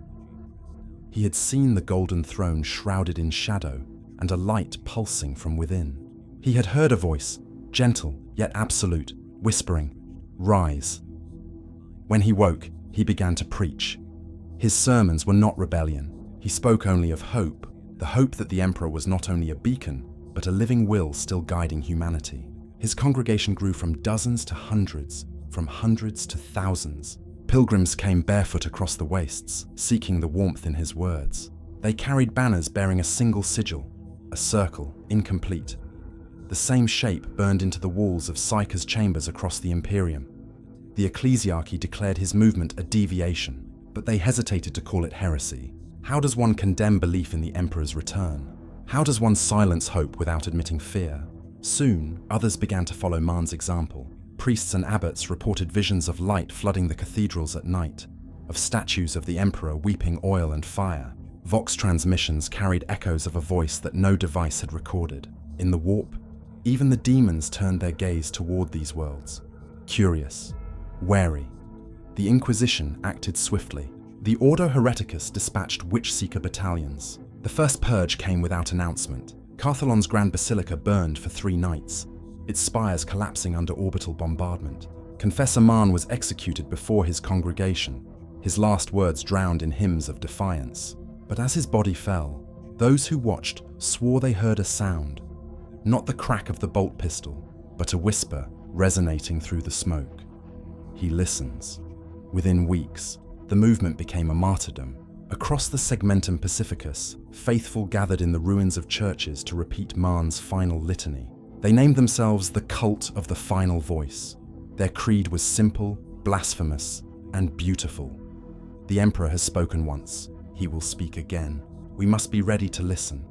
He had seen the golden throne shrouded in shadow and a light pulsing from within. He had heard a voice, gentle yet absolute, whispering, "Rise." When he woke, he began to preach. His sermons were not rebellion. He spoke only of hope, the hope that the Emperor was not only a beacon, but a living will still guiding humanity. His congregation grew from dozens to hundreds, from hundreds to thousands. Pilgrims came barefoot across the wastes, seeking the warmth in his words. They carried banners bearing a single sigil, a circle, incomplete. The same shape burned into the walls of Psykers' chambers across the Imperium. The ecclesiarchy declared his movement a deviation, but they hesitated to call it heresy. How does one condemn belief in the Emperor's return? How does one silence hope without admitting fear? Soon, others began to follow Marn's example. Priests and abbots reported visions of light flooding the cathedrals at night, of statues of the Emperor weeping oil and fire. Vox transmissions carried echoes of a voice that no device had recorded. In the warp, even the demons turned their gaze toward these worlds. Curious, wary, the Inquisition acted swiftly. The Ordo Hereticus dispatched witch-seeker battalions. The first purge came without announcement. Carthalon's Grand Basilica burned for 3 nights, its spires collapsing under orbital bombardment. Confessor Marn was executed before his congregation, his last words drowned in hymns of defiance. But as his body fell, those who watched swore they heard a sound, not the crack of the bolt pistol, but a whisper resonating through the smoke. He listens. Within weeks, the movement became a martyrdom. Across the Segmentum Pacificus, faithful gathered in the ruins of churches to repeat Marn's final litany. They named themselves the Cult of the Final Voice. Their creed was simple, blasphemous, and beautiful. The Emperor has spoken once. He will speak again. We must be ready to listen.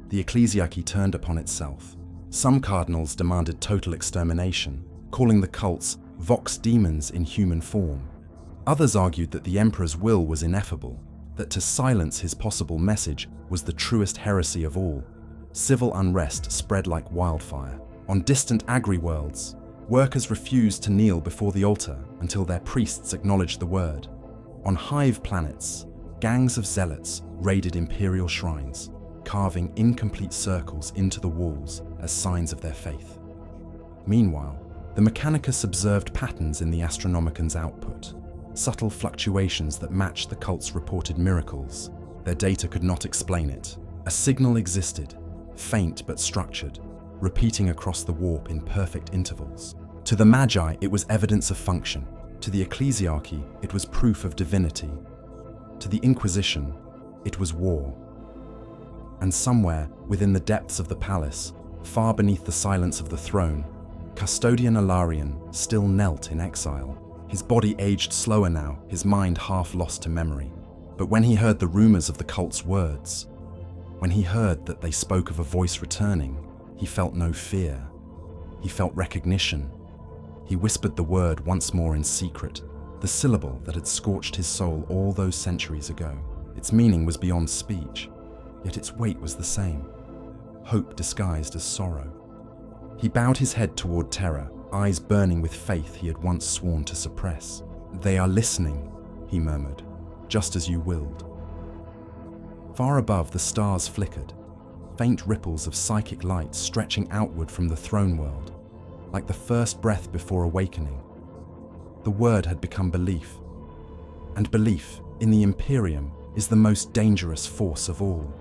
The ecclesiarchy turned upon itself. Some cardinals demanded total extermination, calling the cults vox demons in human form. Others argued that the Emperor's will was ineffable, that to silence his possible message was the truest heresy of all. Civil unrest spread like wildfire. On distant agri-worlds, workers refused to kneel before the altar until their priests acknowledged the word. On Hive planets, gangs of zealots raided imperial shrines, carving incomplete circles into the walls as signs of their faith. Meanwhile, the Mechanicus observed patterns in the Astronomican's output, subtle fluctuations that matched the cult's reported miracles. Their data could not explain it. A signal existed, faint but structured, repeating across the warp in perfect intervals. To the Magi, it was evidence of function. To the ecclesiarchy, it was proof of divinity. To the Inquisition, it was war. And somewhere, within the depths of the palace, far beneath the silence of the throne, Custodian Alarian still knelt in exile. His body aged slower now, his mind half lost to memory. But when he heard the rumors of the cult's words, when he heard that they spoke of a voice returning, he felt no fear. He felt recognition. He whispered the word once more in secret, the syllable that had scorched his soul all those centuries ago. Its meaning was beyond speech, yet its weight was the same. Hope disguised as sorrow. He bowed his head toward Terra, eyes burning with faith he had once sworn to suppress. "They are listening," he murmured, "just as you willed." Far above, the stars flickered, faint ripples of psychic light stretching outward from the throne world, like the first breath before awakening. The word had become belief, and belief in the Imperium is the most dangerous force of all.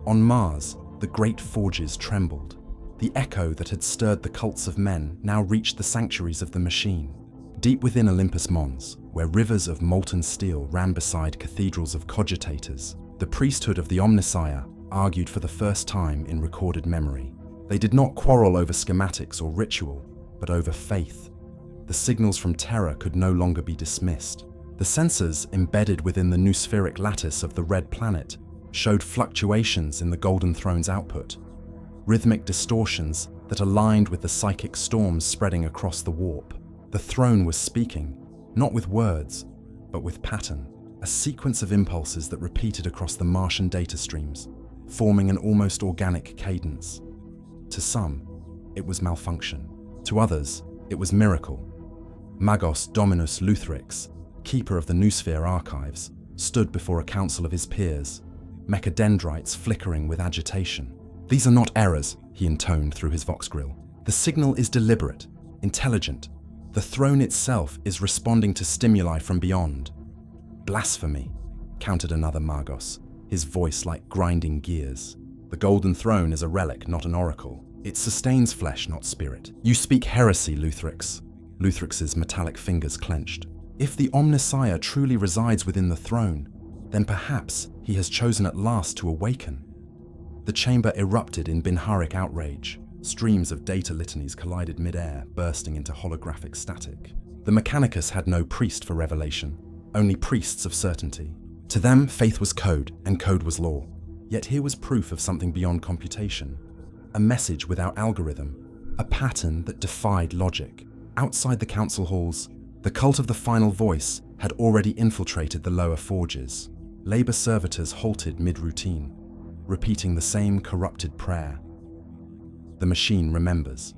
On Mars, the great forges trembled. The echo that had stirred the cults of men now reached the sanctuaries of the machine. Deep within Olympus Mons, where rivers of molten steel ran beside cathedrals of cogitators, the priesthood of the Omnissiah argued for the first time in recorded memory. They did not quarrel over schematics or ritual, but over faith. The signals from Terra could no longer be dismissed. The sensors embedded within the noospheric lattice of the red planet showed fluctuations in the Golden Throne's output, rhythmic distortions that aligned with the psychic storms spreading across the warp. The throne was speaking, not with words, but with pattern, a sequence of impulses that repeated across the Martian data streams, forming an almost organic cadence. To some, it was malfunction. To others, it was miracle. Magos Dominus Lutherix, keeper of the Noosphere archives, stood before a council of his peers, mechadendrites flickering with agitation. "These are not errors," he intoned through his vox grill. "The signal is deliberate, intelligent. The throne itself is responding to stimuli from beyond." "Blasphemy," countered another Magos, his voice like grinding gears. "The Golden Throne is a relic, not an oracle. It sustains flesh, not spirit. You speak heresy, Lutherix." Lutherix's metallic fingers clenched. "If the Omnissiah truly resides within the throne, then perhaps he has chosen at last to awaken." The chamber erupted in Binharic outrage. Streams of data litanies collided mid-air, bursting into holographic static. The Mechanicus had no priest for revelation, only priests of certainty. To them, faith was code, and code was law. Yet here was proof of something beyond computation. A message without algorithm, a pattern that defied logic. Outside the council halls, the cult of the final voice had already infiltrated the lower forges. Labor servitors halted mid-routine, repeating the same corrupted prayer. The machine remembers.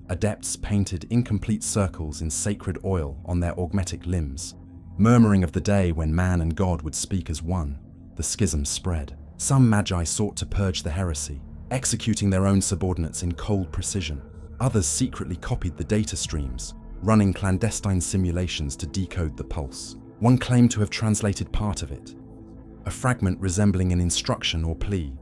Adepts painted incomplete circles in sacred oil on their augmetic limbs, murmuring of the day when man and God would speak as one. The schism spread. Some magi sought to purge the heresy, executing their own subordinates in cold precision. Others secretly copied the data streams, running clandestine simulations to decode the pulse. One claimed to have translated part of it, a fragment resembling an instruction or plea.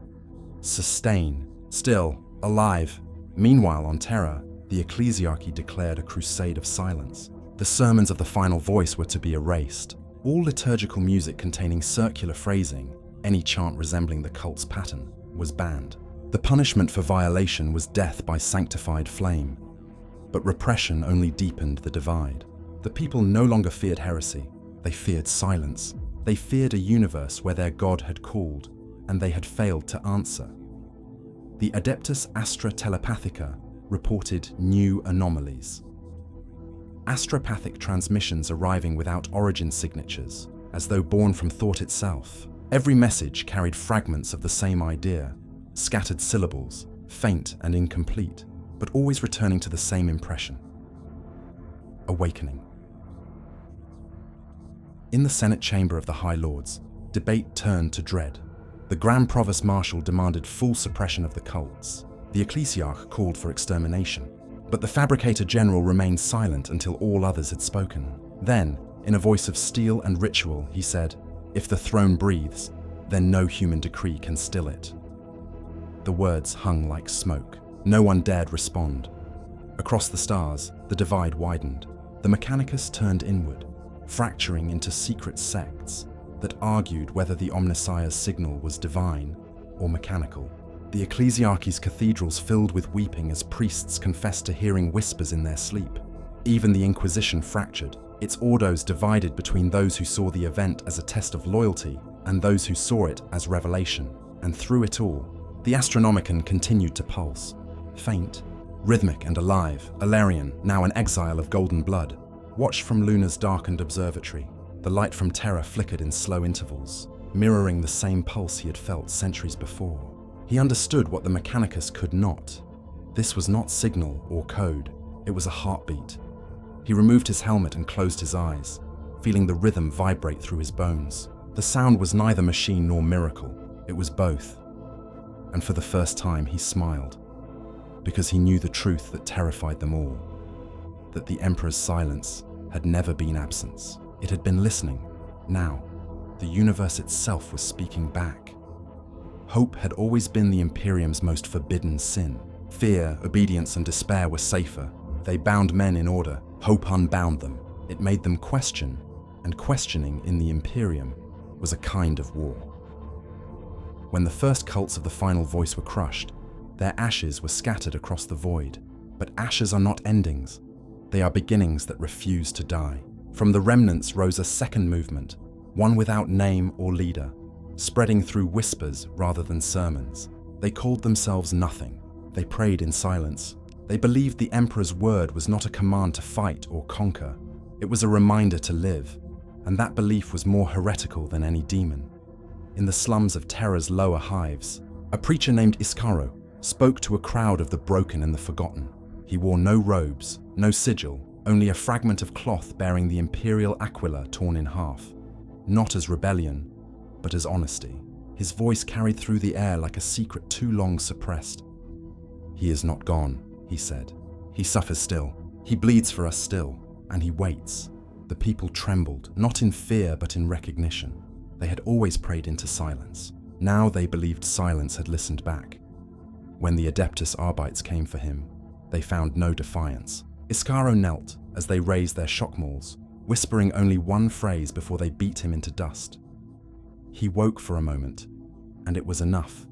"Sustain, still, alive." Meanwhile, on Terra, the ecclesiarchy declared a crusade of silence. The sermons of the final voice were to be erased. All liturgical music containing circular phrasing, any chant resembling the cult's pattern, was banned. The punishment for violation was death by sanctified flame. But repression only deepened the divide. The people no longer feared heresy. They feared silence. They feared a universe where their God had called, and they had failed to answer. The Adeptus Astra Telepathica reported new anomalies. Astropathic transmissions arriving without origin signatures, as though born from thought itself. Every message carried fragments of the same idea, scattered syllables, faint and incomplete, but always returning to the same impression. Awakening. In the Senate chamber of the High Lords, debate turned to dread. The Grand Provost Marshal demanded full suppression of the cults. The Ecclesiarch called for extermination. But the Fabricator General remained silent until all others had spoken. Then, in a voice of steel and ritual, he said, "If the throne breathes, then no human decree can still it." The words hung like smoke. No one dared respond. Across the stars, the divide widened. The Mechanicus turned inward, fracturing into secret sects that argued whether the Omnissiah's signal was divine or mechanical. The ecclesiarchy's cathedrals filled with weeping as priests confessed to hearing whispers in their sleep. Even the Inquisition fractured, its ordos divided between those who saw the event as a test of loyalty and those who saw it as revelation. And through it all, the Astronomicon continued to pulse. Faint, rhythmic and alive, Alarion, now an exile of golden blood, watched from Luna's darkened observatory. The light from Terra flickered in slow intervals, mirroring the same pulse he had felt centuries before. He understood what the Mechanicus could not. This was not signal or code, it was a heartbeat. He removed his helmet and closed his eyes, feeling the rhythm vibrate through his bones. The sound was neither machine nor miracle, it was both. And for the first time he smiled, because he knew the truth that terrified them all, that the Emperor's silence had never been absence. It had been listening. Now, the universe itself was speaking back. Hope had always been the Imperium's most forbidden sin. Fear, obedience, and despair were safer. They bound men in order, Hope unbound them. It made them question, and questioning in the Imperium was a kind of war. When the first cults of the final voice were crushed, their ashes were scattered across the void. But ashes are not endings. They are beginnings that refuse to die. From the remnants rose a second movement, one without name or leader, spreading through whispers rather than sermons. They called themselves nothing. They prayed in silence. They believed the Emperor's word was not a command to fight or conquer. It was a reminder to live, and that belief was more heretical than any demon. In the slums of Terra's lower hives, a preacher named Iskaro spoke to a crowd of the broken and the forgotten. He wore no robes, no sigil, only a fragment of cloth bearing the imperial aquila torn in half. Not as rebellion, but as honesty. His voice carried through the air like a secret too long suppressed. "He is not gone," he said. "He suffers still. He bleeds for us still, and he waits." The people trembled, not in fear but in recognition. They had always prayed into silence. Now they believed silence had listened back. When the Adeptus Arbites came for him, they found no defiance. Iskaro knelt as they raised their shock mauls, whispering only one phrase before they beat him into dust. He woke for a moment, and it was enough.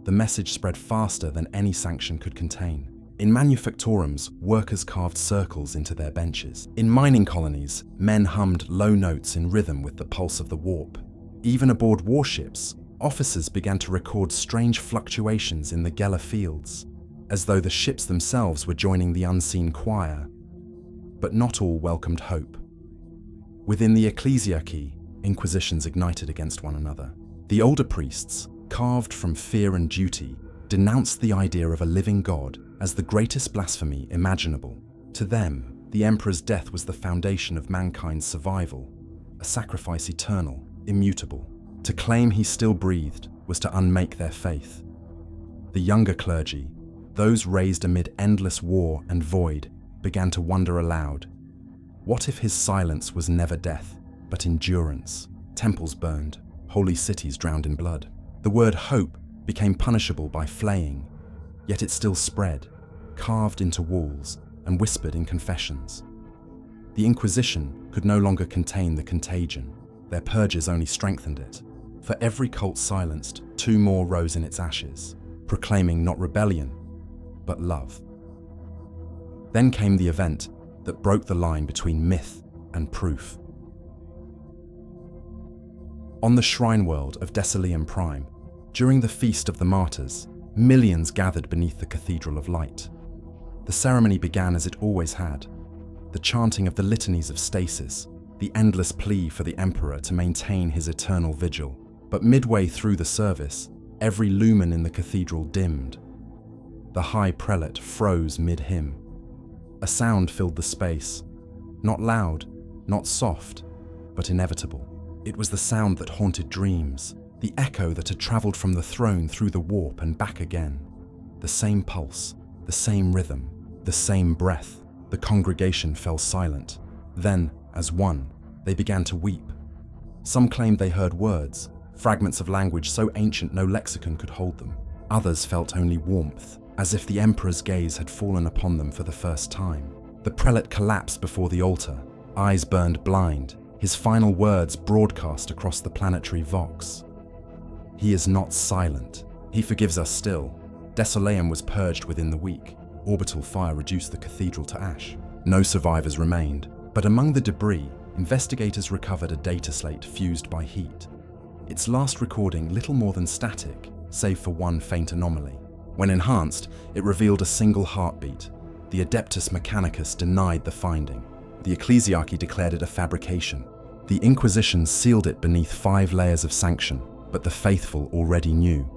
The message spread faster than any sanction could contain. In manufactorums, workers carved circles into their benches. In mining colonies, men hummed low notes in rhythm with the pulse of the warp. Even aboard warships, officers began to record strange fluctuations in the Geller fields, as though the ships themselves were joining the unseen choir. But not all welcomed hope. Within the ecclesiarchy, inquisitions ignited against one another. The older priests, carved from fear and duty, denounced the idea of a living God as the greatest blasphemy imaginable. To them, the Emperor's death was the foundation of mankind's survival, a sacrifice eternal, immutable. To claim he still breathed was to unmake their faith. The younger clergy, those raised amid endless war and void, began to wonder aloud. What if his silence was never death, but endurance? Temples burned, holy cities drowned in blood. The word hope became punishable by flaying, yet it still spread, carved into walls and whispered in confessions. The Inquisition could no longer contain the contagion. Their purges only strengthened it. For every cult silenced, two more rose in its ashes, proclaiming not rebellion, but love. Then came the event that broke the line between myth and proof. On the shrine world of Decilium Prime, during the Feast of the Martyrs, millions gathered beneath the Cathedral of Light. The ceremony began as it always had, the chanting of the litanies of stasis, the endless plea for the Emperor to maintain his eternal vigil. But midway through the service, every lumen in the cathedral dimmed. The High Prelate froze mid-hymn. A sound filled the space, not loud, not soft, but inevitable. It was the sound that haunted dreams, the echo that had traveled from the throne through the warp and back again. The same pulse, the same rhythm, the same breath. The congregation fell silent. Then, as one, they began to weep. Some claimed they heard words, fragments of language so ancient no lexicon could hold them. Others felt only warmth, as if the Emperor's gaze had fallen upon them for the first time. The prelate collapsed before the altar, eyes burned blind, his final words broadcast across the planetary vox. He is not silent. He forgives us still. Decilium was purged within the week. Orbital fire reduced the cathedral to ash. No survivors remained, but among the debris, investigators recovered a data slate fused by heat. Its last recording little more than static, save for one faint anomaly. When enhanced, it revealed a single heartbeat. The Adeptus Mechanicus denied the finding. The ecclesiarchy declared it a fabrication. The Inquisition sealed it beneath 5 layers of sanction, but the faithful already knew.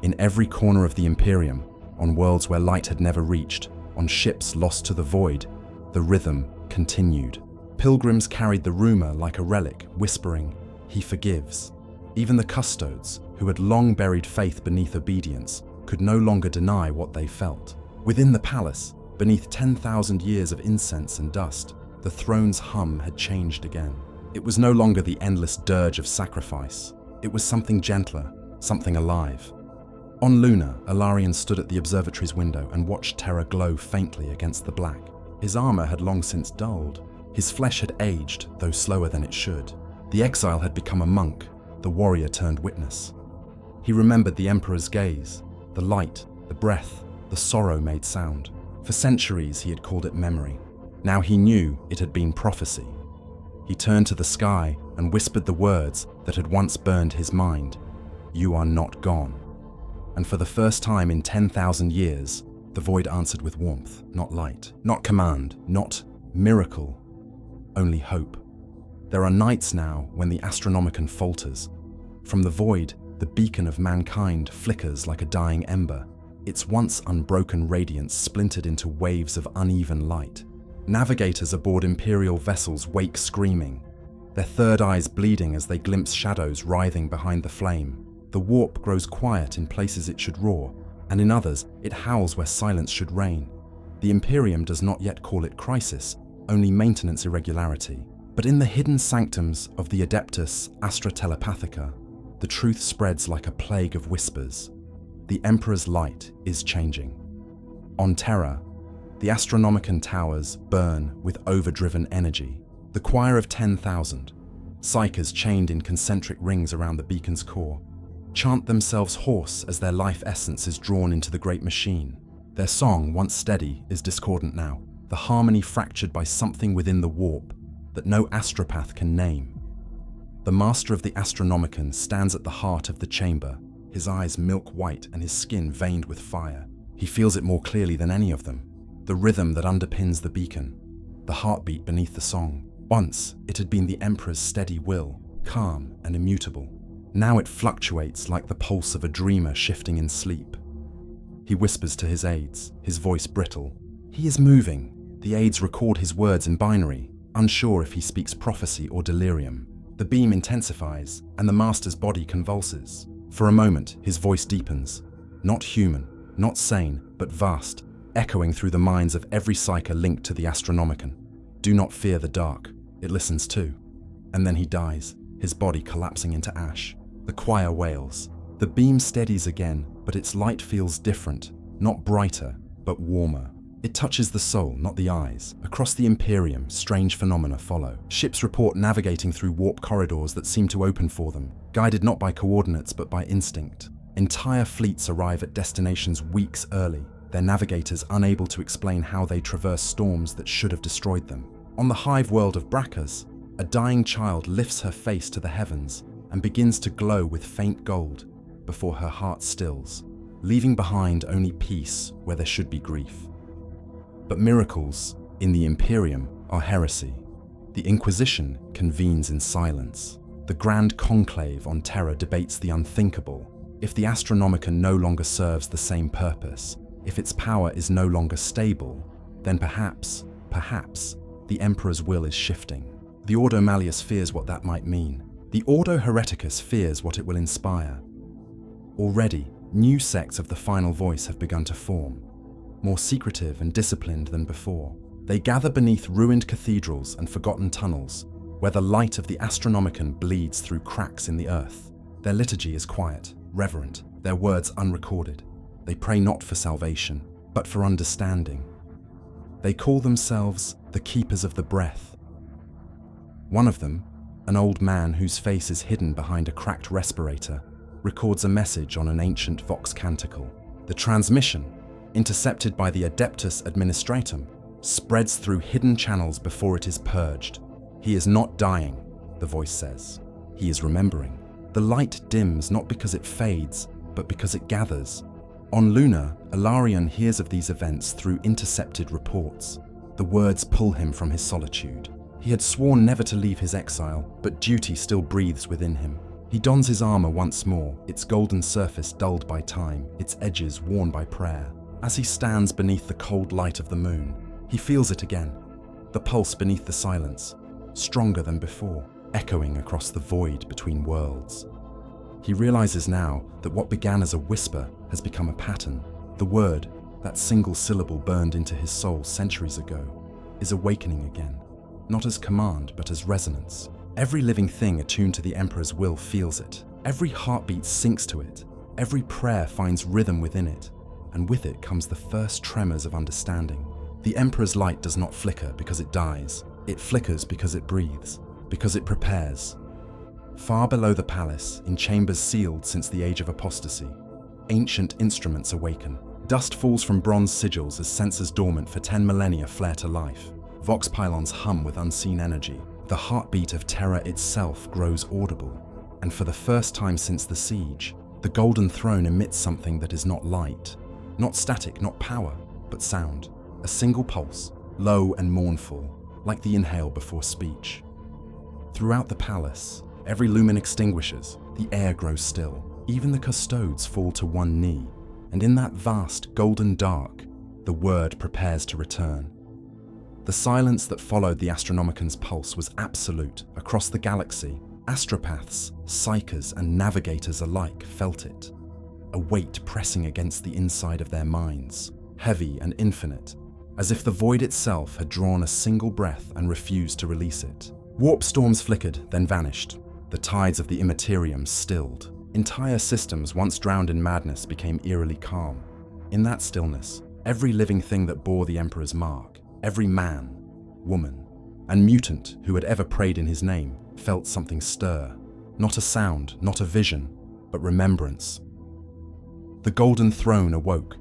In every corner of the Imperium, on worlds where light had never reached, on ships lost to the void, the rhythm continued. Pilgrims carried the rumor like a relic, whispering, "He forgives." Even the custodes, who had long buried faith beneath obedience, could no longer deny what they felt. Within the palace, beneath 10,000 years of incense and dust, the throne's hum had changed again. It was no longer the endless dirge of sacrifice. It was something gentler, something alive. On Luna, Ilarion stood at the observatory's window and watched Terra glow faintly against the black. His armor had long since dulled. His flesh had aged, though slower than it should. The exile had become a monk, the warrior turned witness. He remembered the emperor's gaze, the light, the breath, the sorrow made sound. For centuries he had called it memory. Now he knew it had been prophecy. He turned to the sky and whispered the words that had once burned his mind. "You are not gone." And for the first time in 10,000 years, the void answered with warmth, not light, not command, not miracle, only hope. There are nights now when the Astronomicon falters. From the void, the beacon of mankind flickers like a dying ember, its once unbroken radiance splintered into waves of uneven light. Navigators aboard imperial vessels wake screaming, their third eyes bleeding as they glimpse shadows writhing behind the flame. The warp grows quiet in places it should roar, and in others it howls where silence should reign. The Imperium does not yet call it crisis, only maintenance irregularity. But in the hidden sanctums of the Adeptus Telepathica, the truth spreads like a plague of whispers. The Emperor's light is changing. On Terra, the Astronomicon towers burn with overdriven energy. The choir of 10,000, Psykers chained in concentric rings around the beacon's core, chant themselves hoarse as their life essence is drawn into the great machine. Their song, once steady, is discordant now, the harmony fractured by something within the warp that no astropath can name. The master of the Astronomicon stands at the heart of the chamber, his eyes milk white and his skin veined with fire. He feels it more clearly than any of them, the rhythm that underpins the beacon, the heartbeat beneath the song. Once, it had been the Emperor's steady will, calm and immutable. Now it fluctuates like the pulse of a dreamer shifting in sleep. He whispers to his aides, his voice brittle. He is moving. The aides record his words in binary, unsure if he speaks prophecy or delirium. The beam intensifies, and the master's body convulses. For a moment, his voice deepens. Not human, not sane, but vast, echoing through the minds of every psyker linked to the Astronomicon. Do not fear the dark. It listens too. And then he dies, his body collapsing into ash. The choir wails. The beam steadies again, but its light feels different, not brighter, but warmer. It touches the soul, not the eyes. Across the Imperium, strange phenomena follow. Ships report navigating through warp corridors that seem to open for them, guided not by coordinates but by instinct. Entire fleets arrive at destinations weeks early, their navigators unable to explain how they traverse storms that should have destroyed them. On the Hive world of Bracas, a dying child lifts her face to the heavens and begins to glow with faint gold before her heart stills, leaving behind only peace where there should be grief. But miracles in the Imperium are heresy. The Inquisition convenes in silence. The Grand Conclave on Terra debates the unthinkable. If the Astronomicon no longer serves the same purpose, if its power is no longer stable, then perhaps, the Emperor's will is shifting. The Ordo Malleus fears what that might mean. The Ordo Hereticus fears what it will inspire. Already, new sects of the final voice have begun to form, more secretive and disciplined than before. They gather beneath ruined cathedrals and forgotten tunnels, where the light of the Astronomicon bleeds through cracks in the earth. Their liturgy is quiet, reverent, their words unrecorded. They pray not for salvation, but for understanding. They call themselves the Keepers of the Breath. One of them, an old man whose face is hidden behind a cracked respirator, records a message on an ancient vox canticle. The transmission, intercepted by the Adeptus Administratum, spreads through hidden channels before it is purged. He is not dying, the voice says. He is remembering. The light dims not because it fades, but because it gathers. On Luna, Ilarion hears of these events through intercepted reports. The words pull him from his solitude. He had sworn never to leave his exile, but duty still breathes within him. He dons his armor once more, its golden surface dulled by time, its edges worn by prayer. As he stands beneath the cold light of the moon, he feels it again, the pulse beneath the silence, stronger than before, echoing across the void between worlds. He realizes now that what began as a whisper has become a pattern. The word, that single syllable burned into his soul centuries ago, is awakening again, not as command but as resonance. Every living thing attuned to the Emperor's will feels it. Every heartbeat sinks to it. Every prayer finds rhythm within it, and with it comes the first tremors of understanding. The Emperor's light does not flicker because it dies. It flickers because it breathes, because it prepares. Far below the palace, in chambers sealed since the age of apostasy, ancient instruments awaken. Dust falls from bronze sigils as sensors dormant for 10 millennia flare to life. Vox pylons hum with unseen energy. The heartbeat of terror itself grows audible. And for the first time since the siege, the Golden Throne emits something that is not light, not static, not power, but sound. A single pulse, low and mournful, like the inhale before speech. Throughout the palace, every lumen extinguishes, the air grows still. Even the custodes fall to one knee, and in that vast golden dark, the word prepares to return. The silence that followed the Astronomican's pulse was absolute. Across the galaxy, astropaths, psychers, and navigators alike felt it. A weight pressing against the inside of their minds, heavy and infinite, as if the void itself had drawn a single breath and refused to release it. Warp storms flickered, then vanished. The tides of the Imperium stilled. Entire systems once drowned in madness became eerily calm. In that stillness, every living thing that bore the Emperor's mark, every man, woman, and mutant who had ever prayed in his name, felt something stir. Not a sound, not a vision, but remembrance. The Golden Throne awoke.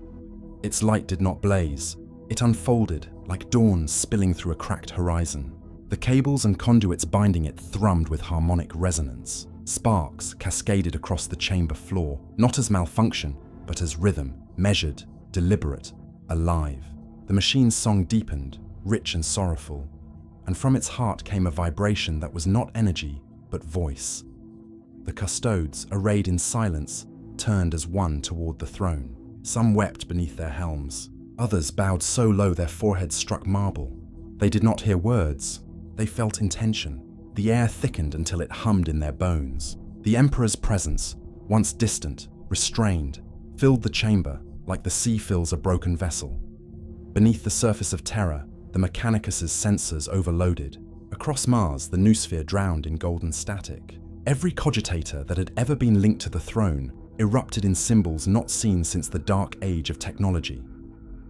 Its light did not blaze. It unfolded, like dawn spilling through a cracked horizon. The cables and conduits binding it thrummed with harmonic resonance. Sparks cascaded across the chamber floor, not as malfunction, but as rhythm, measured, deliberate, alive. The machine's song deepened, rich and sorrowful, and from its heart came a vibration that was not energy, but voice. The custodes, arrayed in silence, turned as one toward the throne. Some wept beneath their helms. Others bowed so low their foreheads struck marble. They did not hear words. They felt intention. The air thickened until it hummed in their bones. The Emperor's presence, once distant, restrained, filled the chamber like the sea fills a broken vessel. Beneath the surface of terror, the Mechanicus' sensors overloaded. Across Mars, the noosphere drowned in golden static. Every cogitator that had ever been linked to the throne erupted in symbols not seen since the dark age of technology.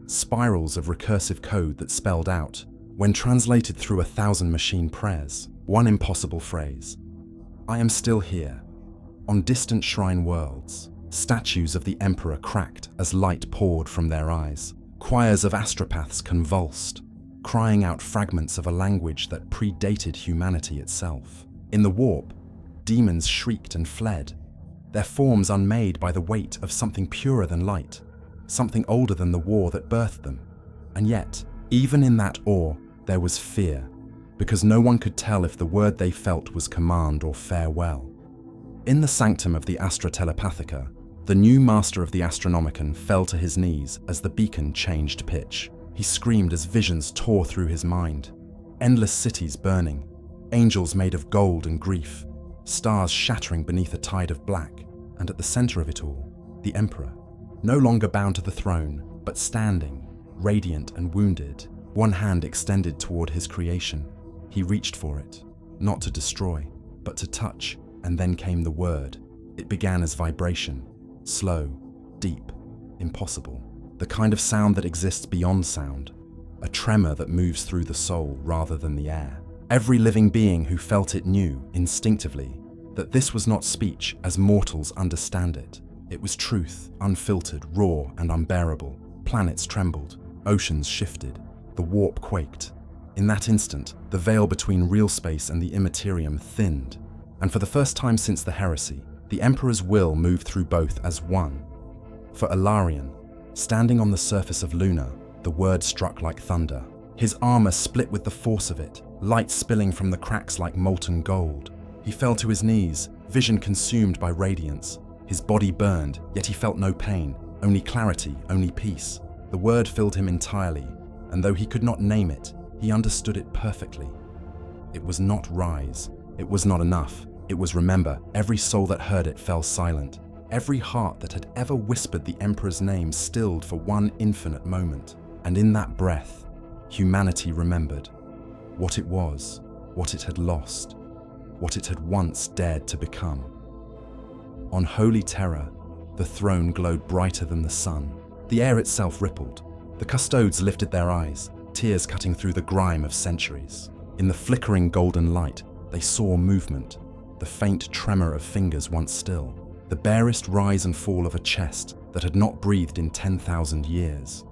Spirals of recursive code that spelled out, when translated through 1,000 machine prayers, one impossible phrase: I am still here. On distant shrine worlds, statues of the Emperor cracked as light poured from their eyes. Choirs of astropaths convulsed, crying out fragments of a language that predated humanity itself. In the warp, demons shrieked and fled, their forms unmade by the weight of something purer than light, something older than the war that birthed them. And yet, even in that awe, there was fear, because no one could tell if the word they felt was command or farewell. In the sanctum of the Astra Telepathica, the new master of the Astronomican fell to his knees as the beacon changed pitch. He screamed as visions tore through his mind. Endless cities burning, angels made of gold and grief, stars shattering beneath a tide of black, and at the center of it all, the Emperor, no longer bound to the throne, but standing, radiant and wounded, one hand extended toward his creation. He reached for it, not to destroy, but to touch, and then came the word. It began as vibration, slow, deep, impossible, the kind of sound that exists beyond sound, a tremor that moves through the soul rather than the air. Every living being who felt it knew, instinctively, that this was not speech as mortals understand it. It was truth, unfiltered, raw, and unbearable. Planets trembled, oceans shifted, the warp quaked. In that instant, the veil between real space and the immaterium thinned, and for the first time since the heresy, the Emperor's will moved through both as one. For Ilarion, standing on the surface of Luna, the word struck like thunder. His armor split with the force of it, light spilling from the cracks like molten gold. He fell to his knees, vision consumed by radiance. His body burned, yet he felt no pain, only clarity, only peace. The word filled him entirely, and though he could not name it, he understood it perfectly. It was not rise, it was not enough, it was remember. Every soul that heard it fell silent. Every heart that had ever whispered the Emperor's name stilled for one infinite moment. And in that breath, humanity remembered what it was, what it had lost, what it had once dared to become. On holy terror, the throne glowed brighter than the sun. The air itself rippled. The custodes lifted their eyes. tears cutting through the grime of centuries. In the flickering golden light, they saw movement, the faint tremor of fingers once still, the barest rise and fall of a chest that had not breathed in 10,000 years.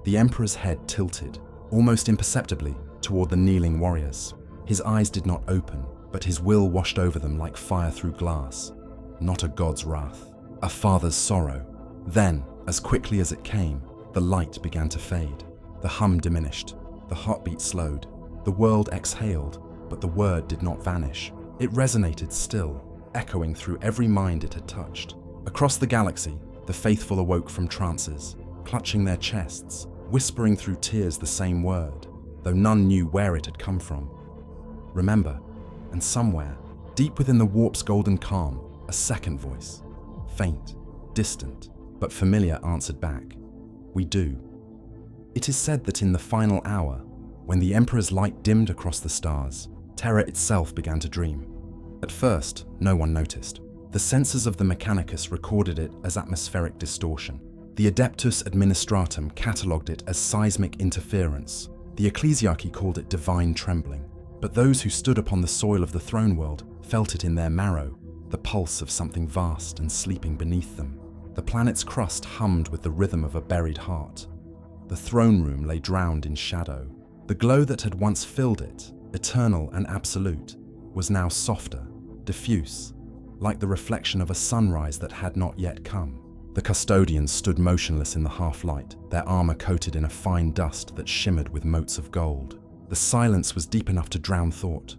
The Emperor's head tilted, almost imperceptibly, toward the kneeling warriors. His eyes did not open, but his will washed over them like fire through glass. Not a god's wrath, a father's sorrow. Then, as quickly as it came, the light began to fade. The hum diminished, the heartbeat slowed, the world exhaled, but the word did not vanish. It resonated still, echoing through every mind it had touched. Across the galaxy, the faithful awoke from trances, clutching their chests, whispering through tears the same word, though none knew where it had come from. Remember, and somewhere, deep within the warp's golden calm, a second voice, faint, distant, but familiar, answered back. We do. It is said that in the final hour, when the Emperor's light dimmed across the stars, terror itself began to dream. At first, no one noticed. The sensors of the Mechanicus recorded it as atmospheric distortion. The Adeptus Administratum catalogued it as seismic interference. The ecclesiarchy called it divine trembling. But those who stood upon the soil of the throne world felt it in their marrow, the pulse of something vast and sleeping beneath them. The planet's crust hummed with the rhythm of a buried heart. The throne room lay drowned in shadow. The glow that had once filled it, eternal and absolute, was now softer, diffuse, like the reflection of a sunrise that had not yet come. The custodians stood motionless in the half-light, their armor coated in a fine dust that shimmered with motes of gold. The silence was deep enough to drown thought.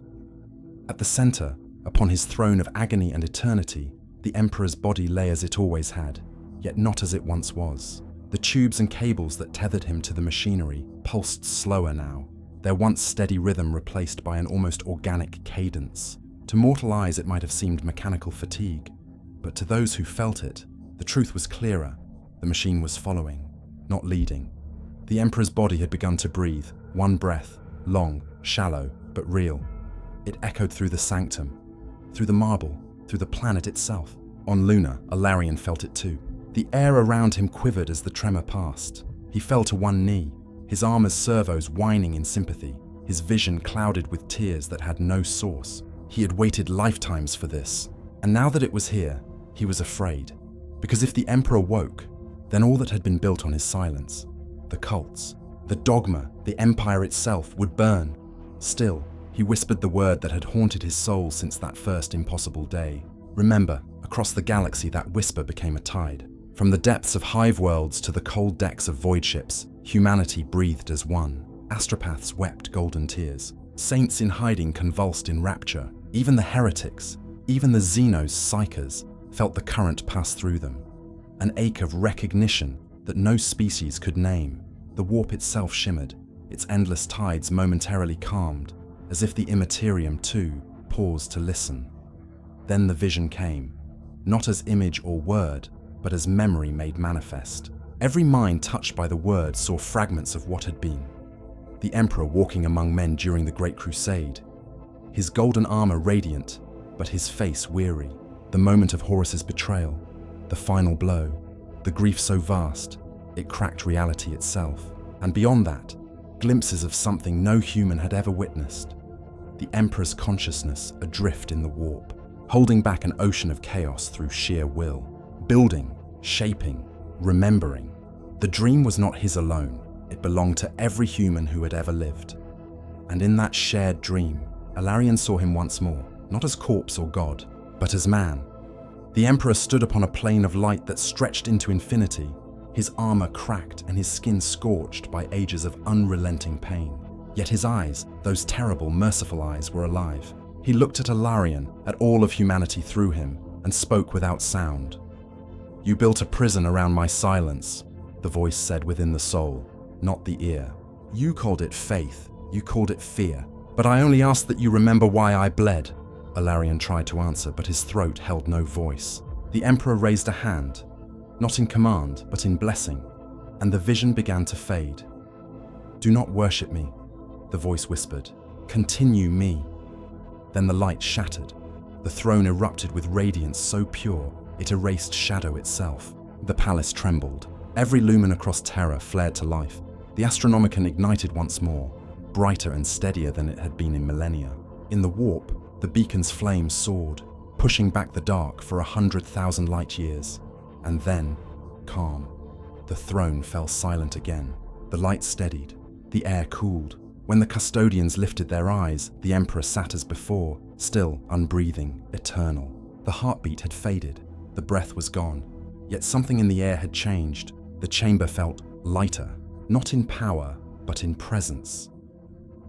At the center, upon his throne of agony and eternity, the Emperor's body lay as it always had, yet not as it once was. The tubes and cables that tethered him to the machinery pulsed slower now, their once steady rhythm replaced by an almost organic cadence. To mortal eyes it might have seemed mechanical fatigue, but to those who felt it, the truth was clearer. The machine was following, not leading. The Emperor's body had begun to breathe, one breath, long, shallow, but real. It echoed through the sanctum, through the marble, through the planet itself. On Luna, Alarion felt it too. The air around him quivered as the tremor passed. He fell to one knee, his armor's servos whining in sympathy, his vision clouded with tears that had no source. He had waited lifetimes for this, and now that it was here, he was afraid. Because if the Emperor woke, then all that had been built on his silence, the cults, the dogma, the empire itself, would burn. Still, he whispered the word that had haunted his soul since that first impossible day. Remember, across the galaxy that whisper became a tide. From the depths of Hive worlds to the cold decks of void ships, humanity breathed as one. Astropaths wept golden tears. Saints in hiding convulsed in rapture. Even the heretics, even the Xenos Psykers, felt the current pass through them. An ache of recognition that no species could name. The warp itself shimmered, its endless tides momentarily calmed, as if the Imperium too paused to listen. Then the vision came, not as image or word, but as memory made manifest. Every mind touched by the word saw fragments of what had been. The Emperor walking among men during the Great Crusade, his golden armor radiant, but his face weary. The moment of Horus's betrayal, the final blow, the grief so vast, it cracked reality itself. And beyond that, glimpses of something no human had ever witnessed. The Emperor's consciousness adrift in the warp, holding back an ocean of chaos through sheer will. Building, shaping, remembering. The dream was not his alone. It belonged to every human who had ever lived. And in that shared dream, Alarion saw him once more, not as corpse or god, but as man. The Emperor stood upon a plane of light that stretched into infinity, his armor cracked and his skin scorched by ages of unrelenting pain. Yet his eyes, those terrible, merciful eyes, were alive. He looked at Alarion, at all of humanity through him, and spoke without sound. "You built a prison around my silence," the voice said within the soul, not the ear. "You called it faith, you called it fear, but I only ask that you remember why I bled." Alarion tried to answer, but his throat held no voice. The Emperor raised a hand, not in command, but in blessing, and the vision began to fade. "Do not worship me," the voice whispered. "Continue me." Then the light shattered. The throne erupted with radiance so pure, it erased shadow itself. The palace trembled. Every lumen across terror flared to life. The Astronomicon ignited once more, brighter and steadier than it had been in millennia. In the warp, the beacon's flame soared, pushing back the dark for 100,000 light years. And then, calm. The throne fell silent again. The light steadied. The air cooled. When the custodians lifted their eyes, the Emperor sat as before, still unbreathing, eternal. The heartbeat had faded. The breath was gone. Yet something in the air had changed. The chamber felt lighter, not in power, but in presence.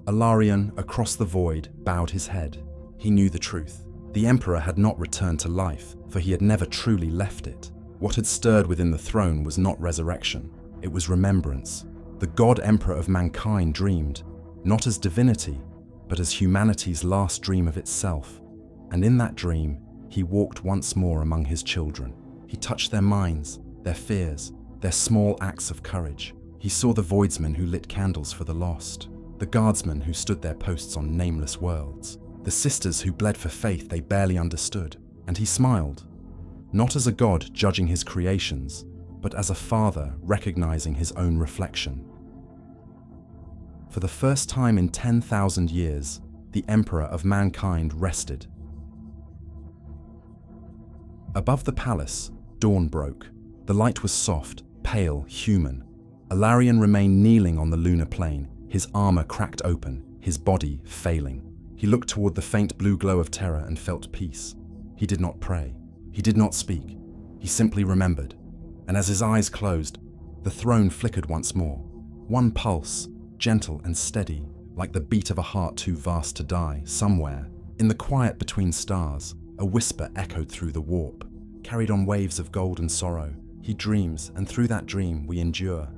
Alarion, across the void, bowed his head. He knew the truth. The Emperor had not returned to life, for he had never truly left it. What had stirred within the throne was not resurrection. It was remembrance. The God Emperor of mankind dreamed, not as divinity, but as humanity's last dream of itself. And in that dream, he walked once more among his children. He touched their minds, their fears, their small acts of courage. He saw the voidsmen who lit candles for the lost, the guardsmen who stood their posts on nameless worlds, the sisters who bled for faith they barely understood. And he smiled, not as a god judging his creations, but as a father recognizing his own reflection. For the first time in 10,000 years, the Emperor of mankind rested. Above the palace, dawn broke. The light was soft, pale, human. Alarion remained kneeling on the lunar plain, his armor cracked open, his body failing. He looked toward the faint blue glow of terror and felt peace. He did not pray. He did not speak. He simply remembered. And as his eyes closed, the throne flickered once more. One pulse, gentle and steady, like the beat of a heart too vast to die, somewhere, in the quiet between stars, a whisper echoed through the warp, carried on waves of gold and sorrow. He dreams, and through that dream we endure.